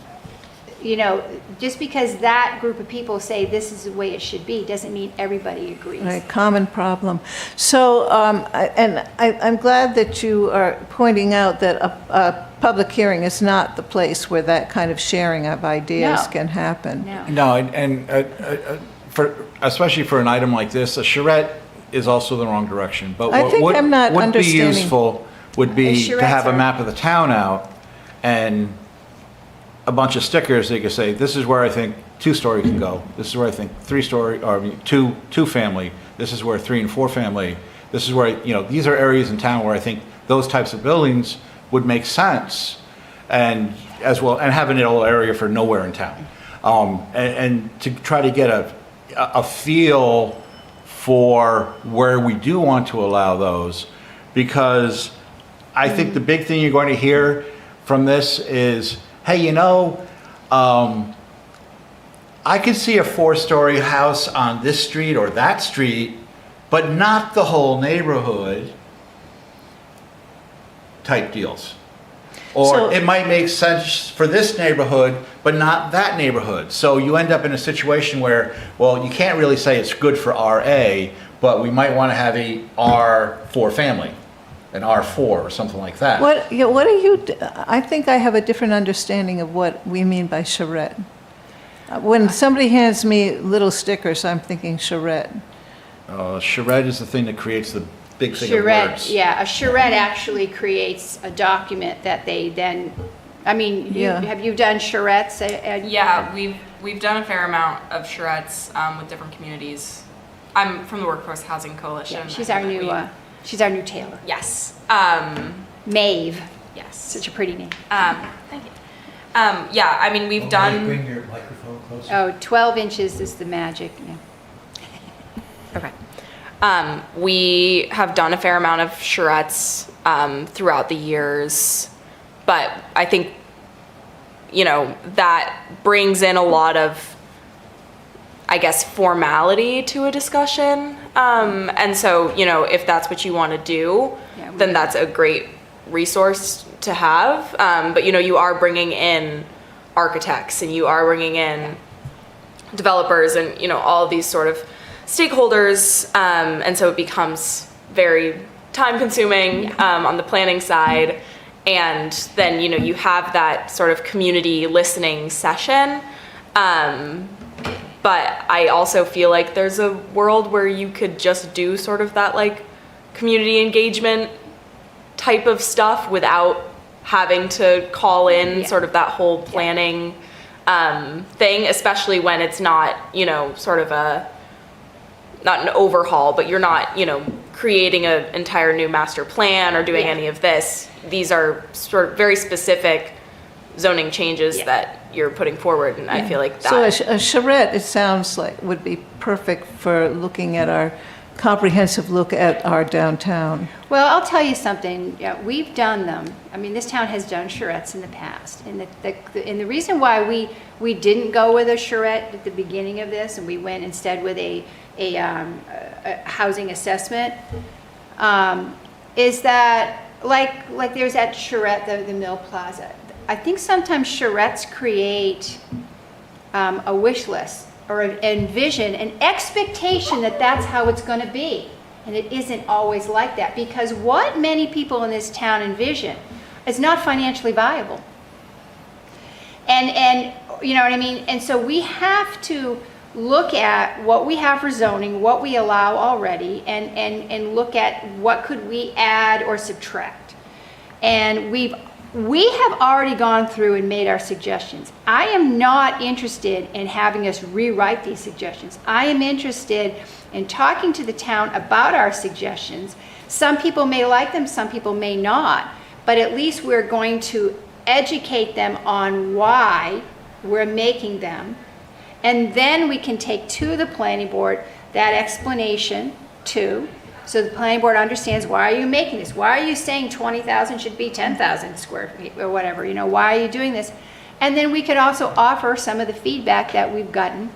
just because that group of people say this is the way it should be, doesn't mean everybody agrees. Right, common problem. So, I'm glad that you are pointing out that a public hearing is not the place where that kind of sharing of ideas No. can happen. No. No, and especially for an item like this, a charrette is also the wrong direction. But I think what I'm not would be understanding. useful would be to Charettes have a are- map of the town out and a bunch of stickers, they could say, this is where I think 2-story can go. This is where I think 3-story, or I mean, two family. This is where 3 and 4 family. This is where, these are areas in town where I think those types of buildings would make sense, and as well, and having a little area for nowhere in town. And to try to get a feel for where we do want to allow those, because I think the big thing you're going to hear from this is, hey, I could see a 4-story house on this street or that street, but not the whole neighborhood type deals. Or So- it might make sense for this neighborhood, but not that neighborhood. So you end up in a situation where, well, you can't really say it's good for RA, but we might want to have a R4 family, an R4 or something like that. What are you, I think I have a different understanding of what we mean by charrette. When somebody hands me little stickers, I'm thinking charrette. Charrette is the thing that creates the big thing of Charrette, words. yeah, a charrette actually creates a document that they then, I mean, Yeah. have you done charrettes? Yeah, we've done a fair amount of charrettes with different communities. I'm from the Workforce Housing Coalition. Yeah, she's I our think new, that she's our new tailor. yes. Maeve, Yes. such a pretty name. Thank you. Yeah, I mean, we've done. Bring your microphone closer. Oh, 12 inches is the magic, yeah. Okay. We have done a fair amount of charrettes throughout the years, but I think, that brings in a lot of, I guess, formality to a discussion. And so, if that's what you want to do, Yeah, we- then that's a great resource to have. But, you are bringing in architects and you are bringing in developers and, all of these sort of stakeholders. And so it becomes very time consuming on the planning side. And then, you have that sort of community listening session. But I also feel like there's a world where you could just do sort of that like community engagement type of stuff without having to call in Yeah. sort of that whole planning thing, especially when it's not, sort of not an overhaul, but you're not, creating an entire new master plan or doing Yeah. any of this. These are sort of very specific zoning changes Yeah. that you're putting forward, and I feel like that. So a charrette, it sounds like, would be perfect for looking at our comprehensive look at our downtown. Well, I'll tell you something, yeah, we've done them. I mean, this town has done charrettes in the past. And the reason why we didn't go with a charrette at the beginning of this, and we went instead with a housing assessment, is that, like there's that charrette, the Mill Plaza. I think sometimes charrettes create a wish list or an envision, an expectation that that's how it's going to be. And it isn't always like that, because what many people in this town envision is not financially viable. And you know what I mean? And so we have to look at what we have for zoning, what we allow already, and look at what could we add or subtract. And we have already gone through and made our suggestions. I am not interested in having us rewrite these suggestions. I am interested in talking to the town about our suggestions. Some people may like them, some people may not, but at least we're going to educate them on why we're making them. And then we can take to the planning board that explanation too, so the planning board understands, why are you making this? Why are you saying 20,000 should be 10,000 square feet or whatever? Why are you doing this? And then we could also offer some of the feedback that we've gotten,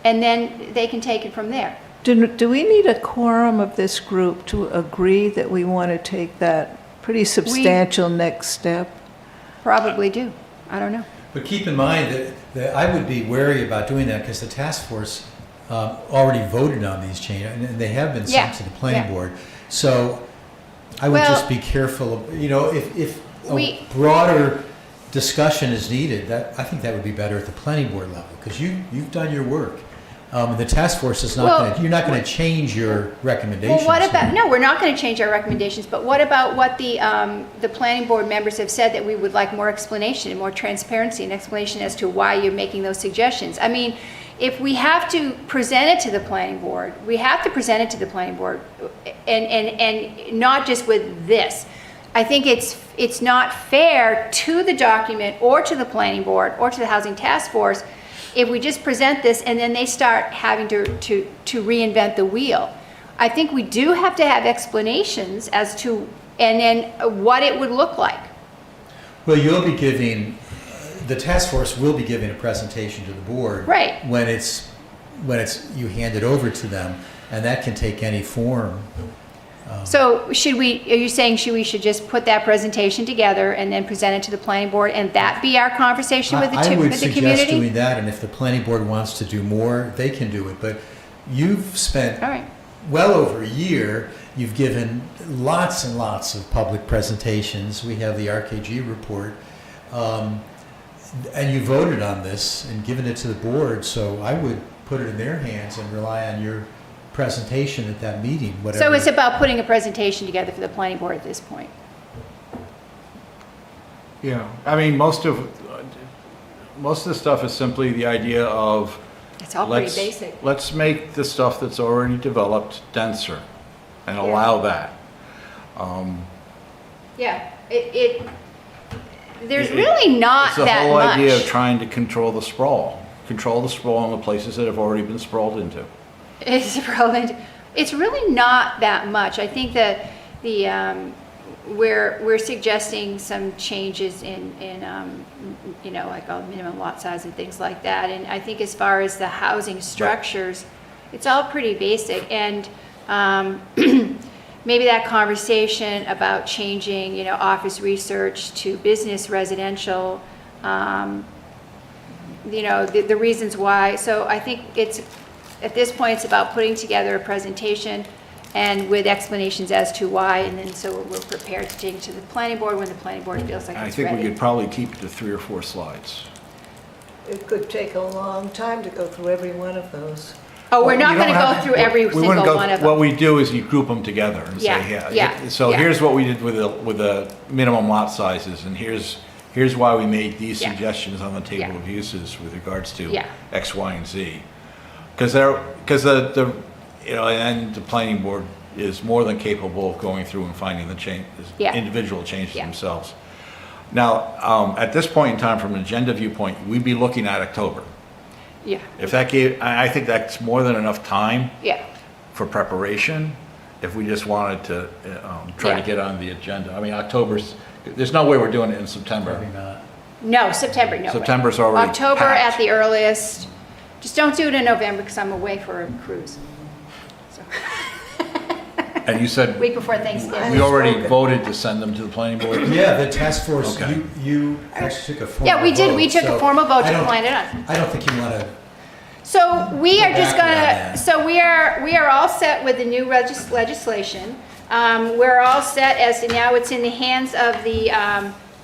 and then they can take it from there. Do we need a quorum of this group to agree that we want to take that pretty substantial next step? Probably do. I don't know. But keep in mind that I would be wary about doing that because the task force already voted on these changes, and they have been Yeah, sent to the planning yeah. board. So I would Well- just be careful of, if a We- broader discussion is needed, I think that would be better at the planning board level, because you've done your work. The task force is not Well, going to, you're not going to change your recommendations. Well, what about, no, we're not going to change our recommendations, but what about what the planning board members have said, that we would like more explanation and more transparency and explanation as to why you're making those suggestions? I mean, if we have to present it to the planning board, we have to present it to the planning board, and not just with this. I think it's not fair to the document or to the planning board or to the housing task force if we just present this and then they start having to reinvent the wheel. I think we do have to have explanations as to, and then what it would look like. Well, you'll be giving, the task force will be giving a presentation to the board. Right. When you hand it over to them, and that can take any form. So are you saying we should just put that presentation together and then present it to the planning board, and that be our conversation with the I would with the suggest community? doing that, and if the planning board wants to do more, they can do it. But you've spent All right. well over a year, you've given lots and lots of public presentations. We have the RKG report. And you voted on this and given it to the board, so I would put it in their hands and rely on your presentation at that meeting, whatever. So it's about putting a presentation together for the planning board at this point. Yeah, I mean, most of the stuff is simply the idea of, It's all pretty basic. let's make the stuff that's already developed denser and allow that. Yeah, there's really not that It's the whole idea of much. trying to control the sprawl in the places that have already been sprawled into. It's relevant. It's really not that much. I think that we're suggesting some changes in like a minimum lot size and things like that. And I think as far as the housing structures, it's all pretty basic. And maybe that conversation about changing, office research to business residential, the reasons why. So I think at this point, it's about putting together a presentation and with explanations as to why, and then so we're prepared to take it to the planning board when the planning board feels like I it's think we ready. could probably keep it to 3 or 4 slides. It could take a long time to go through every one of those. Oh, we're Well, not you going to don't go have- through every we wouldn't single go- one of What them. we do is you group them together and say, Yeah, yeah. So yeah. here's what we did with the minimum lot sizes, and here's why we made these Yeah. suggestions on the table Yeah. of uses with regards to Yeah. X, Y, and Z. Because and the planning board is more than capable of going through and finding the Yeah. individual changes Yeah. themselves. Now, at this point in time, from an agenda viewpoint, we'd be looking at October. Yeah, If that I think that's more than enough time yeah, for preparation, if we just wanted to try to Yeah. get on the agenda. I mean, there's no way we're doing it in September. Probably not. no, September, no way. September's already October packed. at the earliest. Just don't do it in November because I'm away for a cruise. So, And you said, week before Thanksgiving. we already voted to send them to the planning board? Yeah, the task force, Okay. you actually took a formal Yeah, we did. We vote, took a so formal vote I to don't- plan it on. I don't think you want to, So we are Go just back on gonna, that. so we are all set with the new legislation. We're all set as to now it's in the hands of the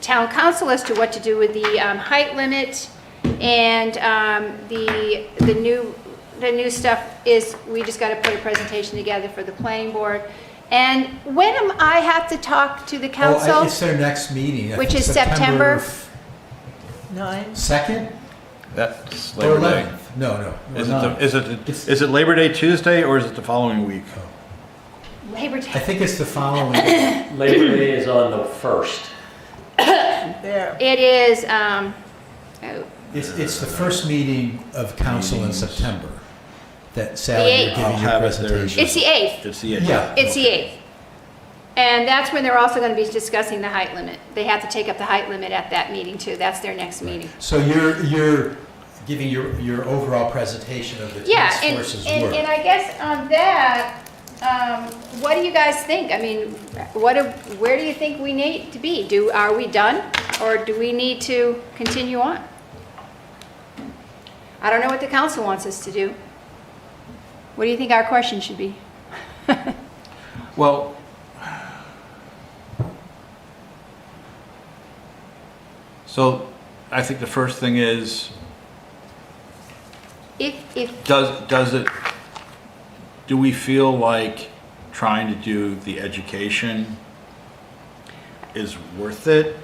town council as to what to do with the height limit. And the new stuff is, we just gotta put a presentation together for the planning board. And when am I have to talk to the it's council? their next meeting. I Which think is September? 2nd That's or Labor Day. 11th? No, Is no. is it Labor Day Tuesday or is it the following week? Labor I Day. think it's the following. Labor Day is on the 1st. There. It is, It's the first meeting of council in September. That The Sally, you're 8th. giving I'll your have it there. presentation. it's the 8th. It's the Yeah. It's the 8th. And that's when they're also going to be discussing the height limit. They have to take up the height limit at that meeting too. That's their next meeting. So you're giving your overall presentation of the Yeah, task and, force's and, work. and I guess on that, what do you guys think? I mean, where do you think we need to be? Are we done or do we need to continue on? I don't know what the council wants us to do. What do you think our question should be? Well, so I think the first thing is if, do we feel like trying to do the education is worth it?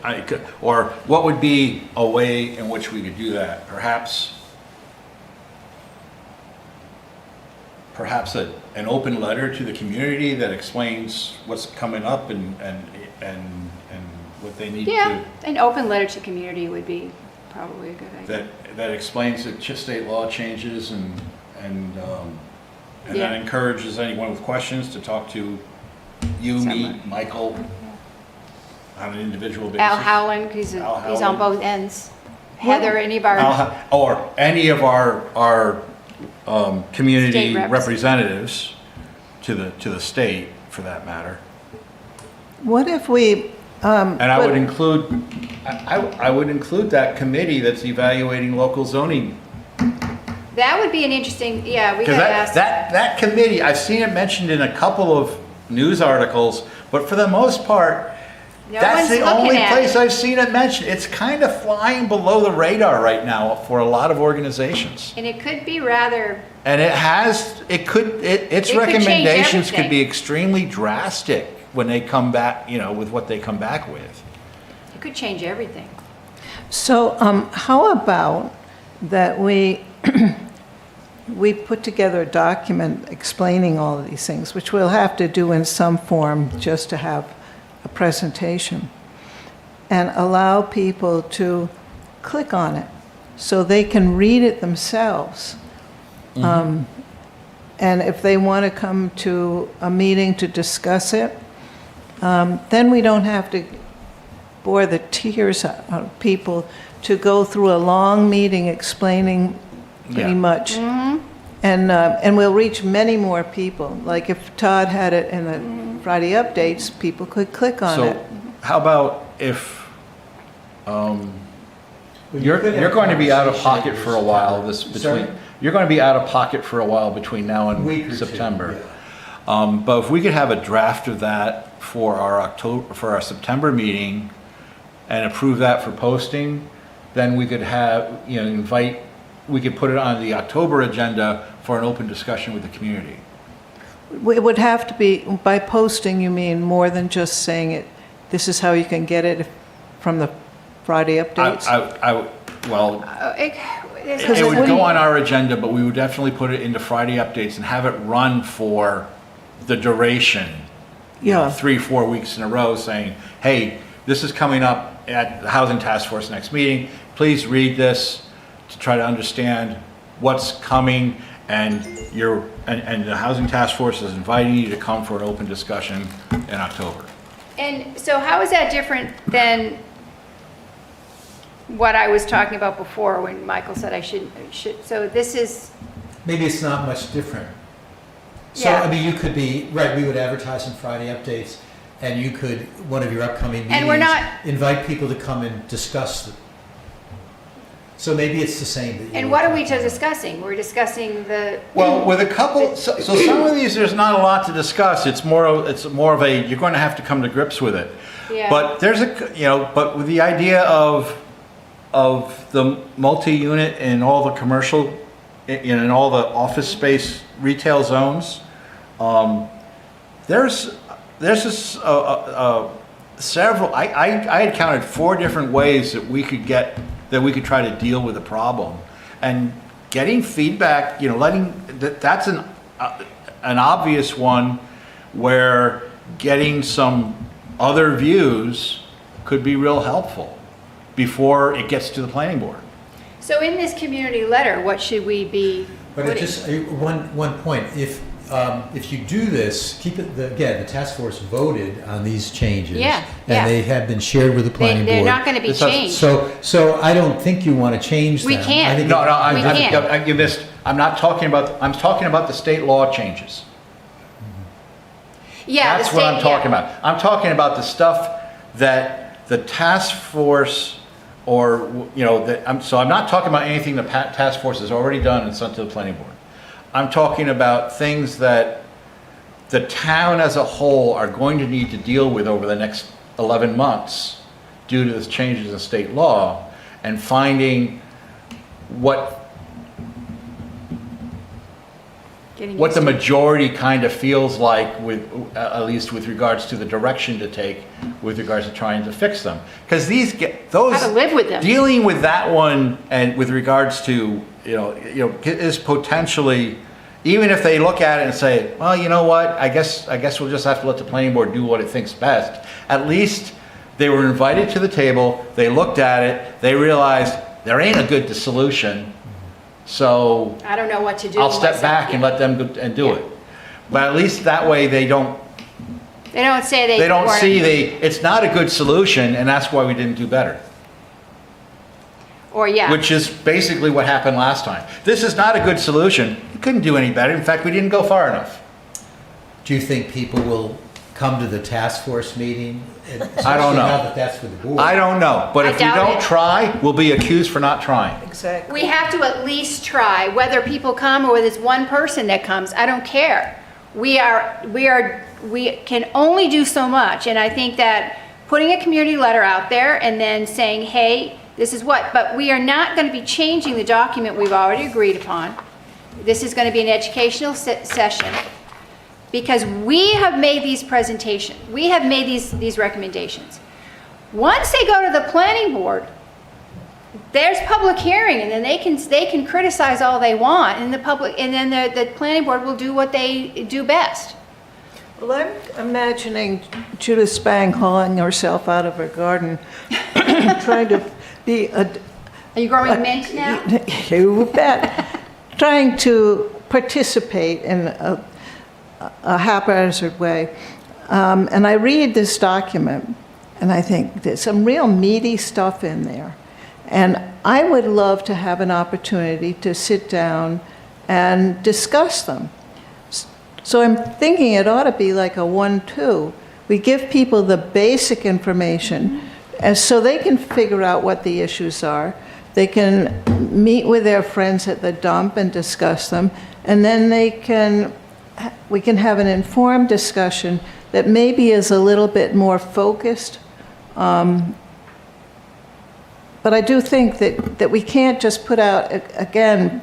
Or what would be a way in which we could do that? Perhaps an open letter to the community that explains what's coming up and what they need yeah, to, an open letter to community would be probably a good idea. that explains the state law changes and Yeah. that encourages anyone with questions to talk to you, me, Someone. Michael, on an individual basis. Al Howland, he's Al on Howland. both ends. Heather, any of our, Or any of our community State reps. representatives to the state, for that matter. What if we, And I would include, I would include that committee that's evaluating local zoning. that would be an interesting, yeah, we Because gotta ask. that committee, I've seen it mentioned in a couple of news articles, but for the most part, No that's one's the looking only at place it. I've seen it mentioned. It's kind of flying below the radar right now for a lot of organizations. And it could be rather, And its It could change recommendations could everything. be extremely drastic when they come back, with what they come back with. it could change everything. so how about that we, we put together a document explaining all of these things, which we'll have to do in some form just to have a presentation, and allow people to click on it so they can read it themselves. And if they want to come to a meeting to discuss it, then we don't have to bore the tears out of people to go through a long meeting explaining pretty Yeah. much. And we'll reach many more people. Like if Todd had it in the Friday updates, people could click on it. So how about if, you're could have going to be out of pocket conversations for a while Sorry? you're going to be out of pocket for a while between now A week or and two, September. yeah. But if we could have a draft of that for our September meeting and approve that for posting, then we could have, we could put it on the October agenda for an open discussion with the community. It would have to be, by posting, you mean more than just saying it, this is how you can get it from the Friday updates? Well, There's- it would wouldn't- go on our agenda, but we would definitely put it into Friday updates and have it run for the duration. Yeah. 3-4 weeks in a row saying, hey, this is coming up at the Housing Task Force next meeting. Please read this to try to understand what's coming, and the Housing Task Force is inviting you to come for an open discussion in October. And so how is that different than what I was talking about before when Michael said I should, so this is, Maybe it's not much different. So, Yeah. I mean, you could be, right, we would advertise in Friday updates, and you could, one of your upcoming And we're meetings, not- invite people to come and discuss it. So maybe it's the same. that you and were what are we talking about. discussing? We're discussing the, Well, with a couple, so some of these, there's not a lot to discuss. It's more of a, you're going to have to come to grips with it. Yeah. But there's but with the idea of the multi-unit and all the commercial, in all the office space retail zones, there's this, several, I had counted 4 different ways that we could try to deal with the problem. And getting feedback, that's an obvious one where getting some other views could be real helpful before it gets to the planning board. so in this community letter, what should we be But it putting? just, one point, if you do this, keep it, again, the task force voted on these changes. Yeah, yeah. And they have been shared with the planning board. They're not gonna be This has- changed. So I don't think you want to change them. We can't. I think No, it- We can't. you missed, I'm talking about the state law changes. Yeah, the That's what state- I'm yeah. talking about. I'm talking about the stuff that the task force so I'm not talking about anything the task force has already done and sent to the planning board. I'm talking about things that the town as a whole are going to need to deal with over the next 11 months due to the changes in state law, and finding what Getting what the used to it. majority kind of feels like with, at least with regards to the direction to take with regards to trying to fix them. Because those. How to live with them. Dealing with that one and with regards to, is potentially, even if they look at it and say, well, you know what, I guess we'll just have to let the planning board do what it thinks best. At least they were invited to the table, they looked at it, they realized there ain't a good solution. So I don't know what to do. I'll step myself, back and yeah. let them go and do Yeah. it. But at least that way they don't They don't say they. don't weren't- see it's not a good solution and that's why we didn't do better. Or, yeah. Which is basically what happened last time. This is not a good solution. We couldn't do any better. In fact, we didn't go far enough. Do you think people will come to the task force meeting? I don't know. Now that that's with the board. I don't know, but I if we doubt don't it. try, we'll be accused for not trying. Exactly. We have to at least try, whether people come or whether it's one person that comes, I don't care. We can only do so much, and I think that putting a community letter out there and then saying, hey, this is what, but we are not going to be changing the document we've already agreed upon. This is going to be an educational session, because we have made these presentations, we have made these recommendations. Once they go to the planning board, there's public hearing, and then they can criticize all they want, and then the planning board will do what they do best. Well, I'm imagining Judith Spang hauling herself out of her garden, trying to be Are you growing mint now? You bet. Trying to participate in a haphazard way. And I read this document, and I think there's some real meaty stuff in there. And I would love to have an opportunity to sit down and discuss them. So I'm thinking it ought to be like a 1-2. We give people the basic information, and so they can figure out what the issues are. They can meet with their friends at the dump and discuss them, and then we can have an informed discussion that maybe is a little bit more focused. But I do think that we can't just put out, again,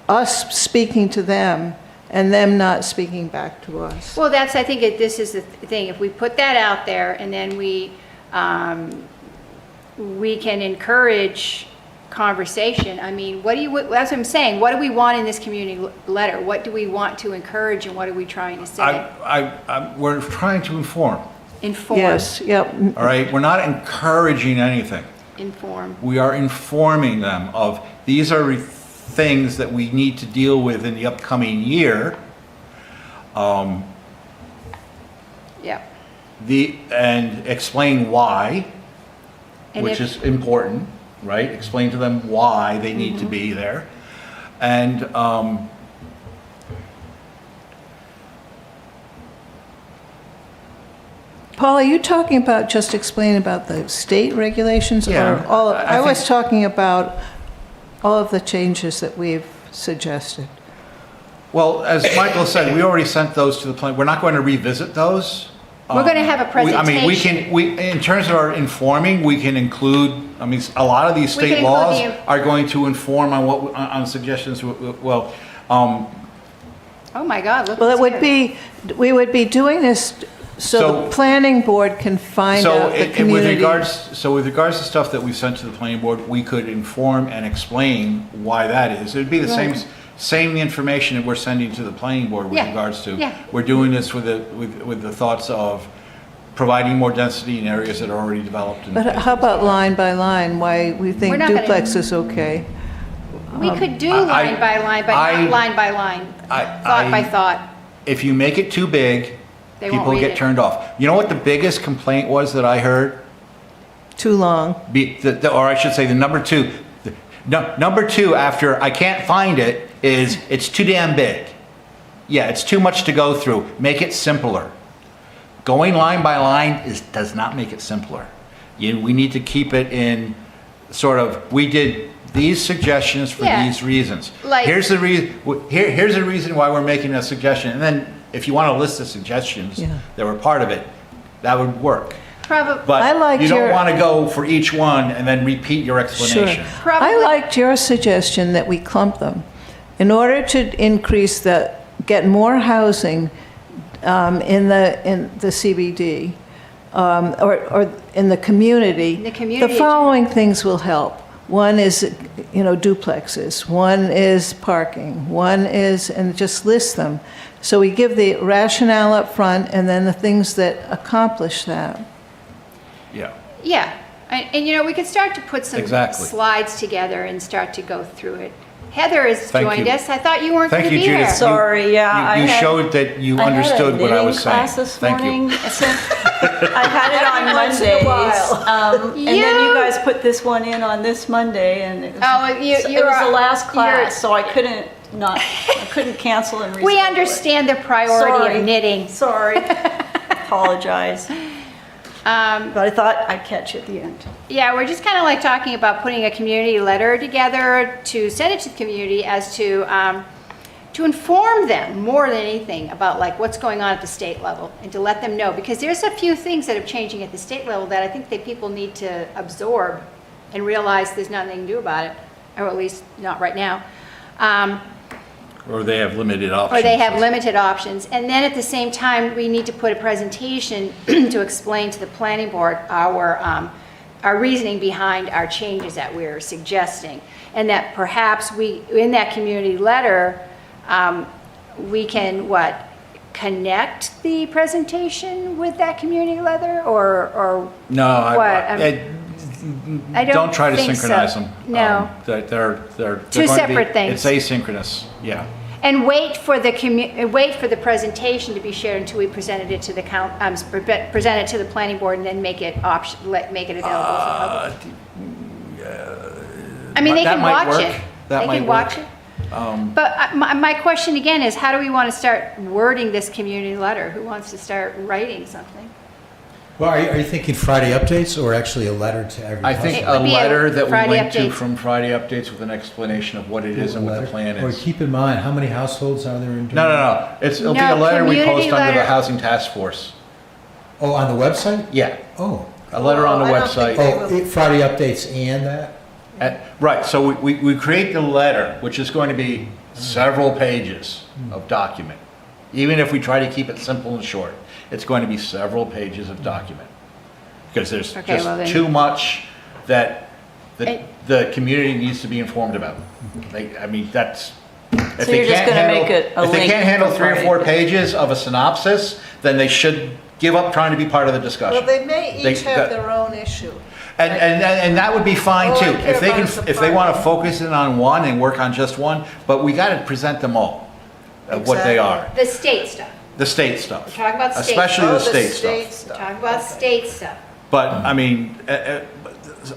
us speaking to them and them not speaking back to us. Well, I think this is the thing. If we put that out there and then we can encourage conversation. I mean, that's what I'm saying. What do we want in this community letter? What do we want to encourage, and what are we trying to say? We're trying to inform, Inform. Yes, yep. all right? We're not encouraging anything. Inform. We are informing them of these are things that we need to deal with in the upcoming year. Yeah. And explain why, And which if- is important, right? Explain to them why they need to be there. And Paul, are you talking about just explaining about the state regulations? Yeah, Or all, I was think- talking about all of the changes that we've suggested. well, as Michael said, we already sent those to the plan. We're not going to revisit those. We're going to have a I mean, presentation. in terms of our informing, we can include, I mean, a lot of these We can state include laws the- are going to inform on suggestions, well, Oh my God, look. Well, what's here. we would be doing this so So- the planning board can find so out the with community. regards to stuff that we sent to the planning board, we could inform and explain why that is. It'd be the same information that we're sending to the planning board with Yeah, regards to. yeah. We're doing this with the thoughts of providing more density in areas that are already developed. and But things how like about that. line by line, why we think We're not gonna- duplex is okay? We could do I- line by line, but I- not line by line, I- thought by I- thought. If you make it too big, They won't people read get it. turned off. You know what the biggest complaint was that I heard? Too long. Or I should say the number two. Number two after I can't find it is it's too damn big. Yeah, it's too much to go through. Make it simpler. Going line by line does not make it simpler. We need to keep it in sort of, we did these suggestions for Yeah. these reasons. Like- Here's the reason why we're making a suggestion. And then if you want to list the suggestions Yeah. that were part of it, that would work. Probably, But I liked you don't your- want to go for each one and then repeat your explanation. Sure. Probably- I liked your suggestion that we clump them. In order to increase the get more housing in the CBD, or in the community. In the community. The following things will help. One is, duplexes, one is parking, one is, and just list them. So we give the rationale up front and then the things that accomplish that. Yeah. Yeah, and we could start to put some Exactly. slides together and start to go through it. Heather has Thank joined you. us. I thought you weren't going Thank to you, be Judith. here. Sorry, yeah, You I had- showed that you I had a understood what I knitting was saying. class this Thank you. morning. I had it on once in a Mondays, and then You- you guys put this one in on this Monday, and it was, Oh, it was the last you're- class, so I couldn't cancel and reschedule We it. understand the priority Sorry. of knitting. Sorry, apologize. But I thought I'd catch you at the end. Yeah, we're just kind of like talking about putting a community letter together to send it to the community as to inform them more than anything about like what's going on at the state level and to let them know, because there's a few things that are changing at the state level that I think that people need to absorb and realize there's nothing they can do about it, or at least not right now. Or they have limited options. Or they have limited options. And then at the same time, we need to put a presentation to explain to the planning board our reasoning behind our changes that we're suggesting. And that perhaps in that community letter, we can, connect the presentation with that community letter or No, what? I don't try to think so. synchronize them. No. They're Two going to be- separate things. It's asynchronous, yeah. And wait for the presentation to be shared until we presented it to the present it to the planning board and then make it make it available to the public. I mean, they That can might watch work. it. That They might can watch work. it. But my question again is, how do we want to start wording this community letter? Who wants to start writing something? Well, are you thinking Friday updates or actually a letter to every I household? think It a would be a letter that we Friday went to updates. from Friday Updates with an explanation of what it is and what the plan Or is. keep in mind, how many households are there in? No. It'll be a No, letter we community post under the letter. Housing Task Force. Oh, on the website? Yeah, Oh. a letter on the Oh, I don't think website. they Oh, Friday updates and that? Right, so we create the letter, which is going to be several pages of document. Even if we try to keep it simple and short, it's going to be several pages of document. Because there's Okay, well then- just too much that And- the community needs to be informed about. I mean, that's, if So they you're just can't gonna handle, make it a if they link can't handle for 3 or Friday 4 updates. pages of a synopsis, then they should give up trying to be part of the discussion. Well, they may They- each have their own issue. And that would be fine All I too, care if they about can, is the if they want to project. focus in on one and work on just one, but we got to present them all, of what they are, Exactly. The state stuff. the state stuff. We're talking about state Especially Oh, the state stuff. stuff. Talk about state stuff. But, I mean,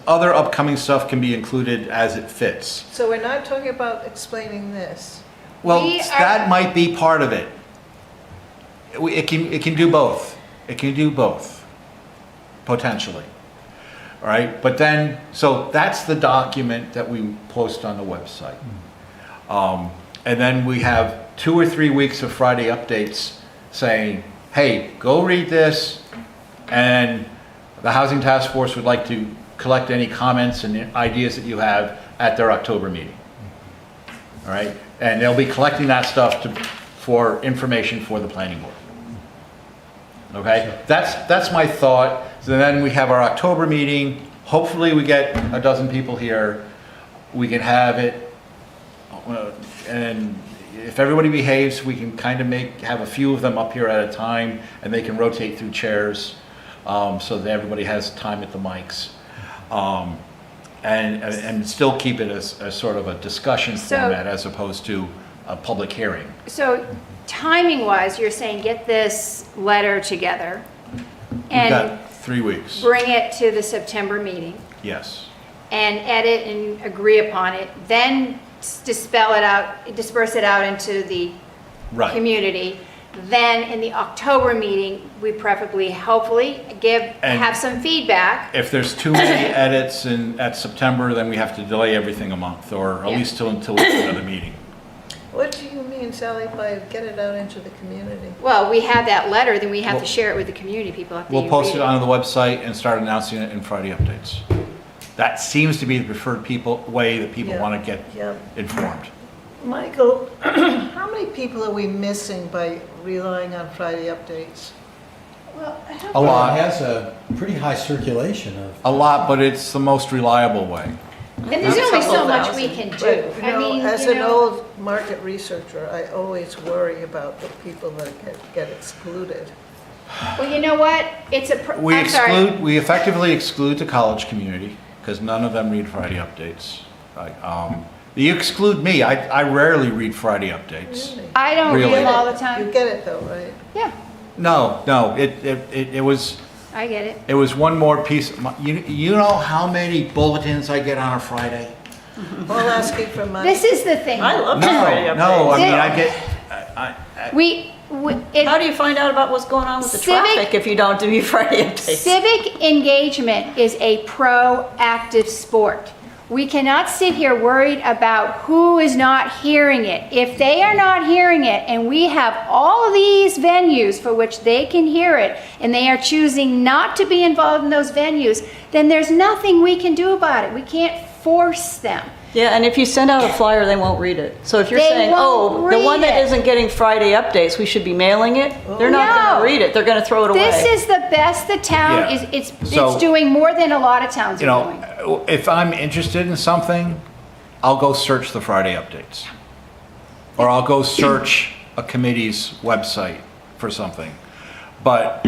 other upcoming stuff can be included as it fits. So we're not talking about explaining this. Well, We are- that might be part of it. It can do both. It can do both, potentially. All right, but then, so that's the document that we post on the website. And then we have 2 or 3 weeks of Friday updates saying, hey, go read this, and the Housing Task Force would like to collect any comments and ideas that you have at their October meeting. All right, and they'll be collecting that stuff for information for the planning board. Okay, that's my thought. So then we have our October meeting. Hopefully we get a dozen people here. We can have it, and if everybody behaves, we can kind of have a few of them up here at a time, and they can rotate through chairs, so that everybody has time at the mics. And still keep it as sort of a discussion So- format as opposed to a public hearing. So timing-wise, you're saying get this letter together We've and got 3 weeks, bring it to the September meeting yes. and edit and agree upon it, then disperse it out into the Right. community. Then in the October meeting, we preferably, hopefully, And- have some feedback. If there's too many edits at September, then we have to delay everything a month, or at Yeah. least until we do another meeting. What do you mean, Sally, by get it out into the community? Well, we have that letter, then we have to Well- share it with the community, people have to We'll post read it on the website and start announcing it in Friday updates. That seems to be the preferred way that people Yeah. want to get Yep. informed. Michael, how many people are we missing by relying on Friday updates? Well, A lot. It has a pretty high circulation of. A lot, but it's the most reliable way. and there's only so Several much we thousand. can do. But, I mean, as you an know, old market researcher, I always worry about the people that get excluded. well, you know what? It's a, I'm sorry. We effectively exclude the college community, because none of them read Friday updates. Right, you exclude me, I rarely read Friday updates. Really? I don't read Really? them all the You time. get it though, right? Yeah, No, it was, I get it. it was one more piece, you know how many bulletins I get on a Friday? All asking for money. This is the thing. I love No, Friday updates. no, I mean, This- I get, How do you find out about what's going on with the Civic- traffic if you don't do Friday updates? Civic engagement is a proactive sport. We cannot sit here worried about who is not hearing it. If they are not hearing it and we have all of these venues for which they can hear it and they are choosing not to be involved in those venues, then there's nothing we can do about it. We can't force them. Yeah, and if you send out a flyer, they won't read it. So if you're They saying, won't oh, the one read that it. isn't getting Friday updates, we should be mailing it, they're not No. gonna read it, they're gonna throw it away. This is the best the town Yeah. is, So- it's doing more than a lot of towns you are doing. know, if I'm interested in something, I'll go search the Friday updates. Or I'll go search a committee's website for something. But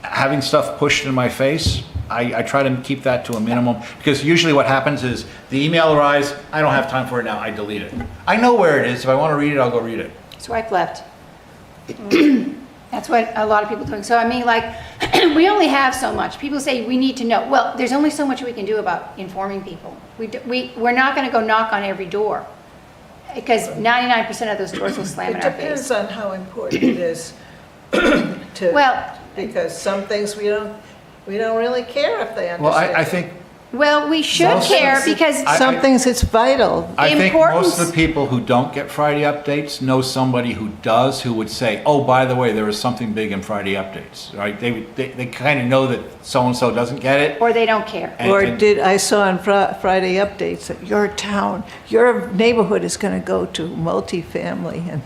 having stuff pushed in my face, I try to keep that to a minimum, because usually what happens is the email arrives, I don't have time for it now, I delete it. I know where it is, if I want to read it, I'll go read it. Swipe left. That's what a lot of people are doing. So I mean, like, we only have so much. People say we need to know. Well, there's only so much we can do about informing people. We're not going to go knock on every door, because 99% of those doors will slam in It our depends face. on how important it is to, Well, because some things we don't really care if they understand. Well, I think, well, we should Most care things- because Some things it's vital. I think importance- most of the people who don't get Friday updates know somebody who does, who would say, oh, by the way, there was something big in Friday updates, right? They kind of know that so-and-so doesn't get it. or they don't care. And- Or and- I saw on Friday updates that your town, your neighborhood is going to go to multifamily, and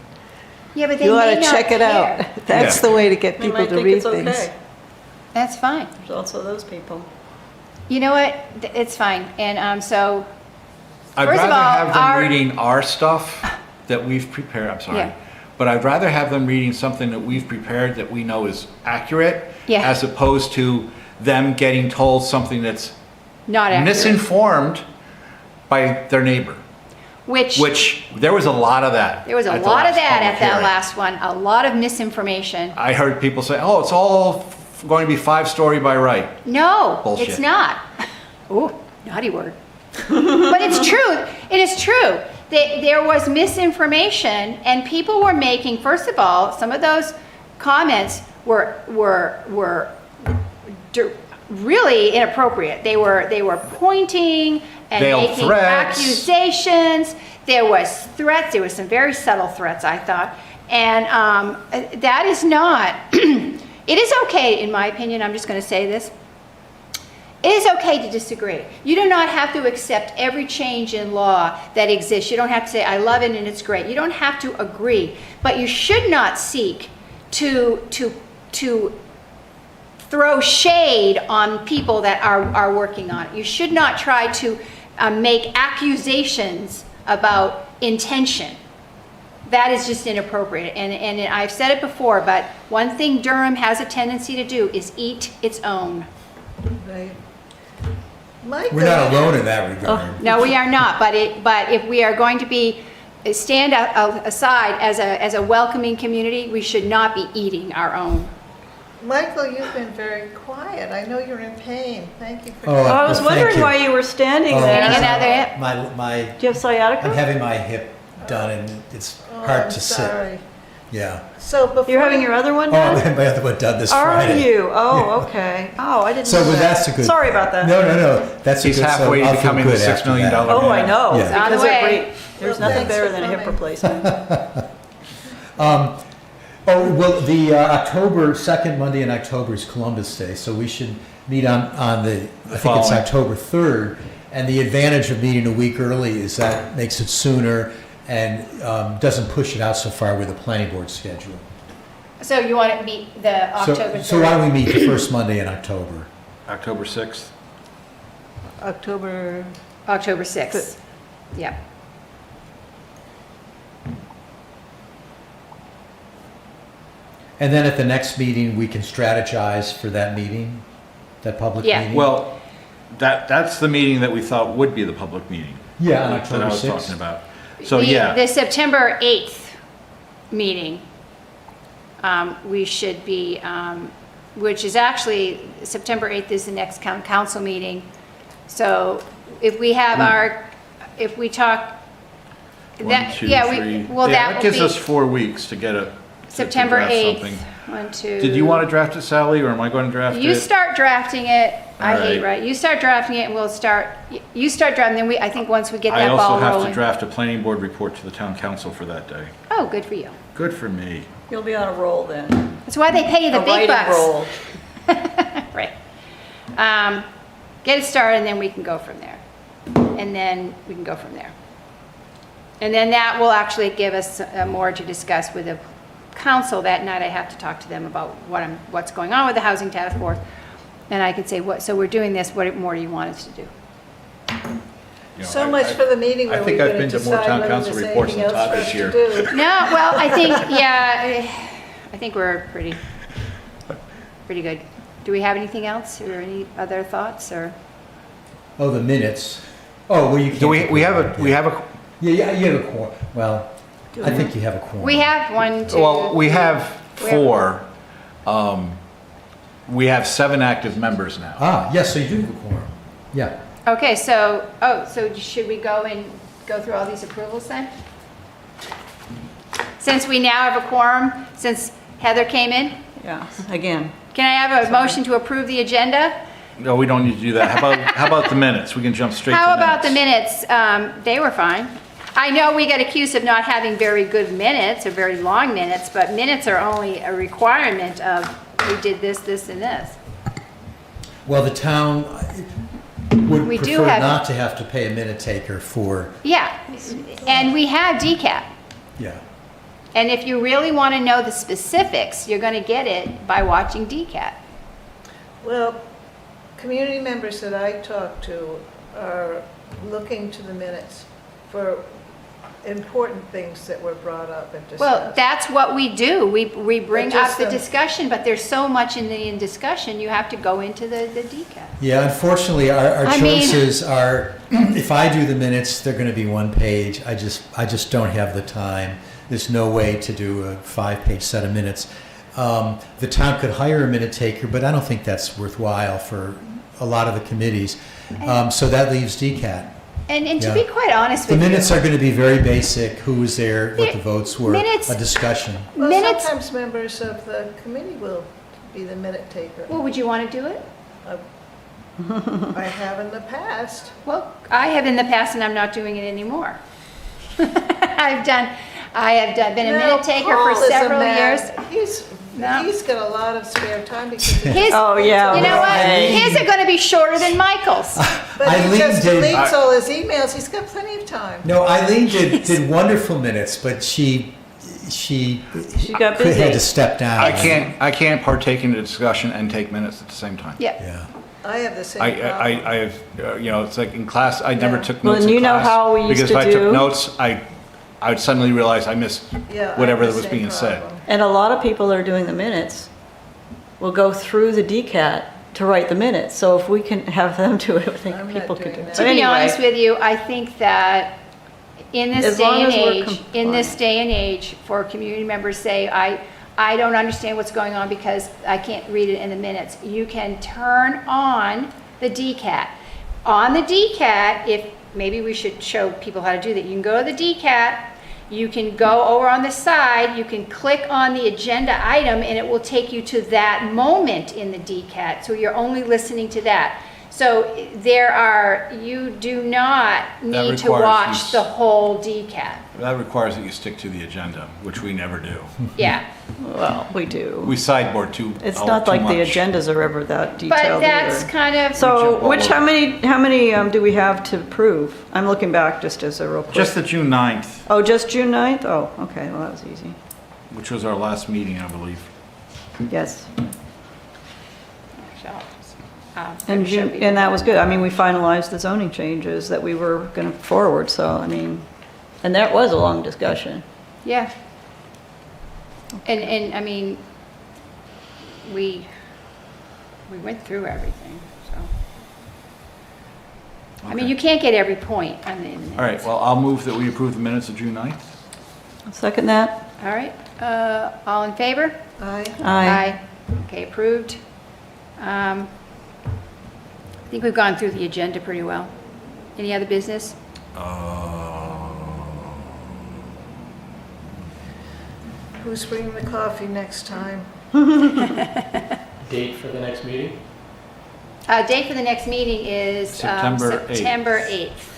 Yeah, but they you ought may to not check it care. out. That's Yeah. the way to get They people might to think read it's things. okay. That's fine. There's also those people. You know what? It's fine. And so, I'd First of rather all, have them our- reading our stuff that we've prepared, I'm sorry. Yeah. But I'd rather have them reading something that we've prepared that we know is accurate, Yeah. as opposed to them getting told something that's not accurate. misinformed by their neighbor, which there was a lot of that. There was a at the lot of last that public at that hearing. last one, a lot of misinformation. I heard people say, oh, it's all going to be 5-story by right. No, Bullshit. it's not. Ooh, naughty word. But it's true. It is true. There was misinformation, and people were making, first of all, some of those comments were really inappropriate. They were pointing and Veiled making threats. accusations. There was threats. There was some very subtle threats, I thought. And that is not, it is okay, in my opinion, I'm just going to say this. It is okay to disagree. You do not have to accept every change in law that exists. You don't have to say, I love it and it's great. You don't have to agree. But you should not seek to throw shade on people that are working on it. You should not try to make accusations about intention. That is just inappropriate. And I've said it before, but one thing Durham has a tendency to do is eat its own. Right. Michael, We're not alone in that regard. No, we are not, but if we are going to stand aside as a welcoming community, we should not be eating our own. Michael, you've been very quiet. I know you're in pain. Thank you for. Oh, I was well, thank wondering you. why you were standing Oh, there. Standing another hip. My, Do you have sciatica? I'm having my hip done and it's Oh, hard I'm to sorry. sit. Yeah. So before You're having your other one Oh, done? I had my other one done this Are Friday. you? Oh, okay. Oh, I didn't So know but that. that's a good. Sorry about that. No. That's a He's good. so halfway to I'll feel becoming the good $6 after million that. Oh, I know. Yeah. It's on Because the they're way. great. There's Well, nothing thanks better for than a hip coming. replacement. Oh, well, the October, second Monday in October is Columbus Day, so we should meet on the, I think it's Following. October 3rd. And the advantage of meeting a week early is that makes it sooner and doesn't push it out so far with the planning board schedule. So you want to meet the October 3rd? So why don't we meet the first Monday in October? October 6th? October, October 6th. Yep. And then at the next meeting, we can strategize for that meeting, that public Yeah. meeting? Well, that's the meeting that we thought would be the public meeting. Yeah, on That I October was 6th. talking about. So, The yeah, September 8th meeting, we should be, which is actually, September 8th is the next council meeting. So if we have if we talk, one, that, two, yeah, three. well, Yeah, that will gives be us 4 weeks to get to September draft 8th. something. 1, 2. Did you want to draft it, Sally, or am I going to draft it? You start drafting it. I All hate, right. right? You start drafting it and we'll start, you start drafting, then I think once we get I that also ball have to rolling. draft a planning board report to the town council for that day. Oh, good for you. Good for me. you'll be on a roll then. That's why they pay you the A big writing bucks. roll. Right. Get it started, and then we can go from there. And then we can go from there. And then that will actually give us more to discuss with the council that night. I have to talk to them about what's going on with the housing task force. And I can say, so we're doing this, what more do you want us to do? You know, So I- much I- for the meeting I where think we're I've going been to to more decide town whether council there's reports anything than else Todd for this us year. to do. No, well, I think, yeah, I think we're pretty good. Do we have anything else or any other thoughts or? Oh, the minutes. Oh, well, you can't. Do we have a, Yeah, you have a quorum. Well, I think you have a quorum. We have 1, 2. well, we have We have 4. We have 7 active members now. Ah, yes, so you do have a quorum. Yeah. Okay, so should we go through all these approvals then? Since we now have a quorum, since Heather came in, Yeah, again. can I have a motion to approve the agenda? No, we don't need to do that. How about the minutes? We can jump straight to How minutes. about the minutes? They were fine. I know we got accused of not having very good minutes or very long minutes, but minutes are only a requirement of we did this, this, and this. Well, the town would We do prefer have- not to have to pay a minute taker for, Yeah, and we have DCAT. yeah. And if you really want to know the specifics, you're going to get it by watching DCAT. Well, community members that I talk to are looking to the minutes for important things that were brought up and discussed. Well, that's what we do. We bring But up just the the- discussion, but there's so much in discussion, you have to go into the DCAT. Yeah, unfortunately, our I mean- choices are, if I do the minutes, they're gonna be 1 page. I just don't have the time. There's no way to do a 5-page set of minutes. The town could hire a minute taker, but I don't think that's worthwhile for a lot of the committees. So that leaves DCAT. And to Yeah. be quite honest The with you. minutes are gonna be very basic, who was there, what the votes were, Minutes- a discussion. Well, minutes- sometimes members of the committee will be the minute taker. Well, would you want to do it? I have in the past. Well, I have in the past and I'm not doing it anymore. I have been a No, minute taker for Paul is a several man. years. No. He's got a lot of spare time because His, Oh, yeah, you know what? right. His are going to be shorter than Michael's. but he Eileen just did- deletes all his emails. He's got plenty of time. No, Eileen did wonderful minutes, but she got had busy. to step down. I can't partake in the discussion and take minutes at the same time. Yeah. Yeah. I have the same I problem. have, you know, it's like in class, I never Yeah. took Well, notes and in you know class. how we used Because to if I took do- notes, I would suddenly realize I missed Yeah, I whatever have that the was same being said. problem. And a lot of people that are doing the minutes will go through the DCAT to write the minutes. So if we can have them do it, I think I'm not people could do doing it. that. To But be anyway, honest with you, I think that in this As day long and as we're age, in this day and age, for community members say, I don't understand what's going on because I can't read it in the minutes. You can turn on the DCAT. On the DCAT, if, maybe we should show people how to do that. You can go to the DCAT, you can go over on the side, you can click on the agenda item and it will take you to that moment in the DCAT. So you're only listening to that. So you do not need to requires watch you- the whole DCAT. That requires that you stick to the agenda, which we never do. Yeah. Well, we do. We sideboard too. It's too not like the much. agendas are ever that But detailed that's either. kind of, So, all how many do we have to prove? I'm looking back just as a real quick. Just the June 9th, Oh, just June 9th? Oh, okay, well, that was easy. which was our last meeting, I believe. Yes. and And that was good. I mean, we finalized the zoning changes that we were going to forward, so, I mean, and that was a long discussion. Yeah. And I mean, we went through everything, so. I mean, Okay. you can't get every point on the internet. All right, well, I'll move that we approve the minutes of June 9th. I'll second that. All right, all in favor? Aye. Okay, approved. I think we've gone through the agenda pretty well. Any other business? Who's bringing the coffee next time? Date for the next meeting? Date for the next meeting is September 8th. September 8th.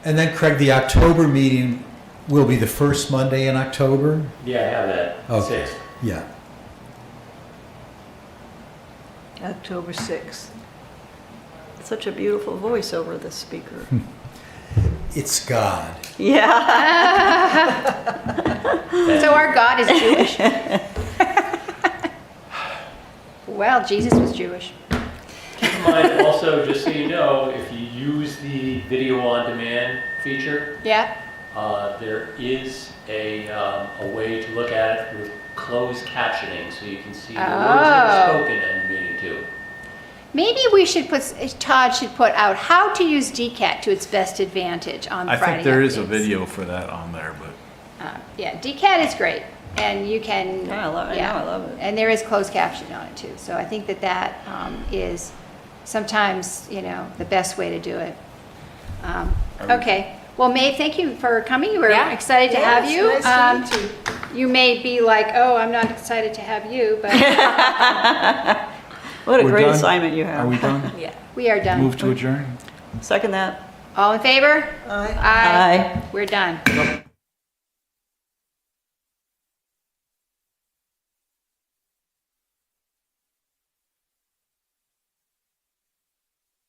And then Craig, the October meeting will be the first Monday in October? Yeah, I have that. Okay. 6th. Yeah. October 6th. Such a beautiful voice over the speaker. It's God. Yeah. So our God is Jewish? Well, Jesus was Jewish. Keep in mind also, just so you know, if you use the video on demand feature, Yeah? there is a way to look at it with closed captioning, so you can see the words that Oh. are spoken in the meeting too. Maybe we should Todd should put out how to use DCAT to its best advantage on I Friday think there is a updates. video for that on there, but Yeah, DCAT is great, and you can. Yeah, I know, I love it. And there is closed caption on it too, so I think that is sometimes, the best way to do it. Okay, well, Maeve, thank you for coming, we were Yeah. excited to have Yes, you. nice to meet you. You may be like, oh, I'm not excited to have you, but What a We're great done? assignment you are we have. done? Yeah. we are done. Move to adjourn? Second that. All in favor? Aye. Aye. Aye. We're done.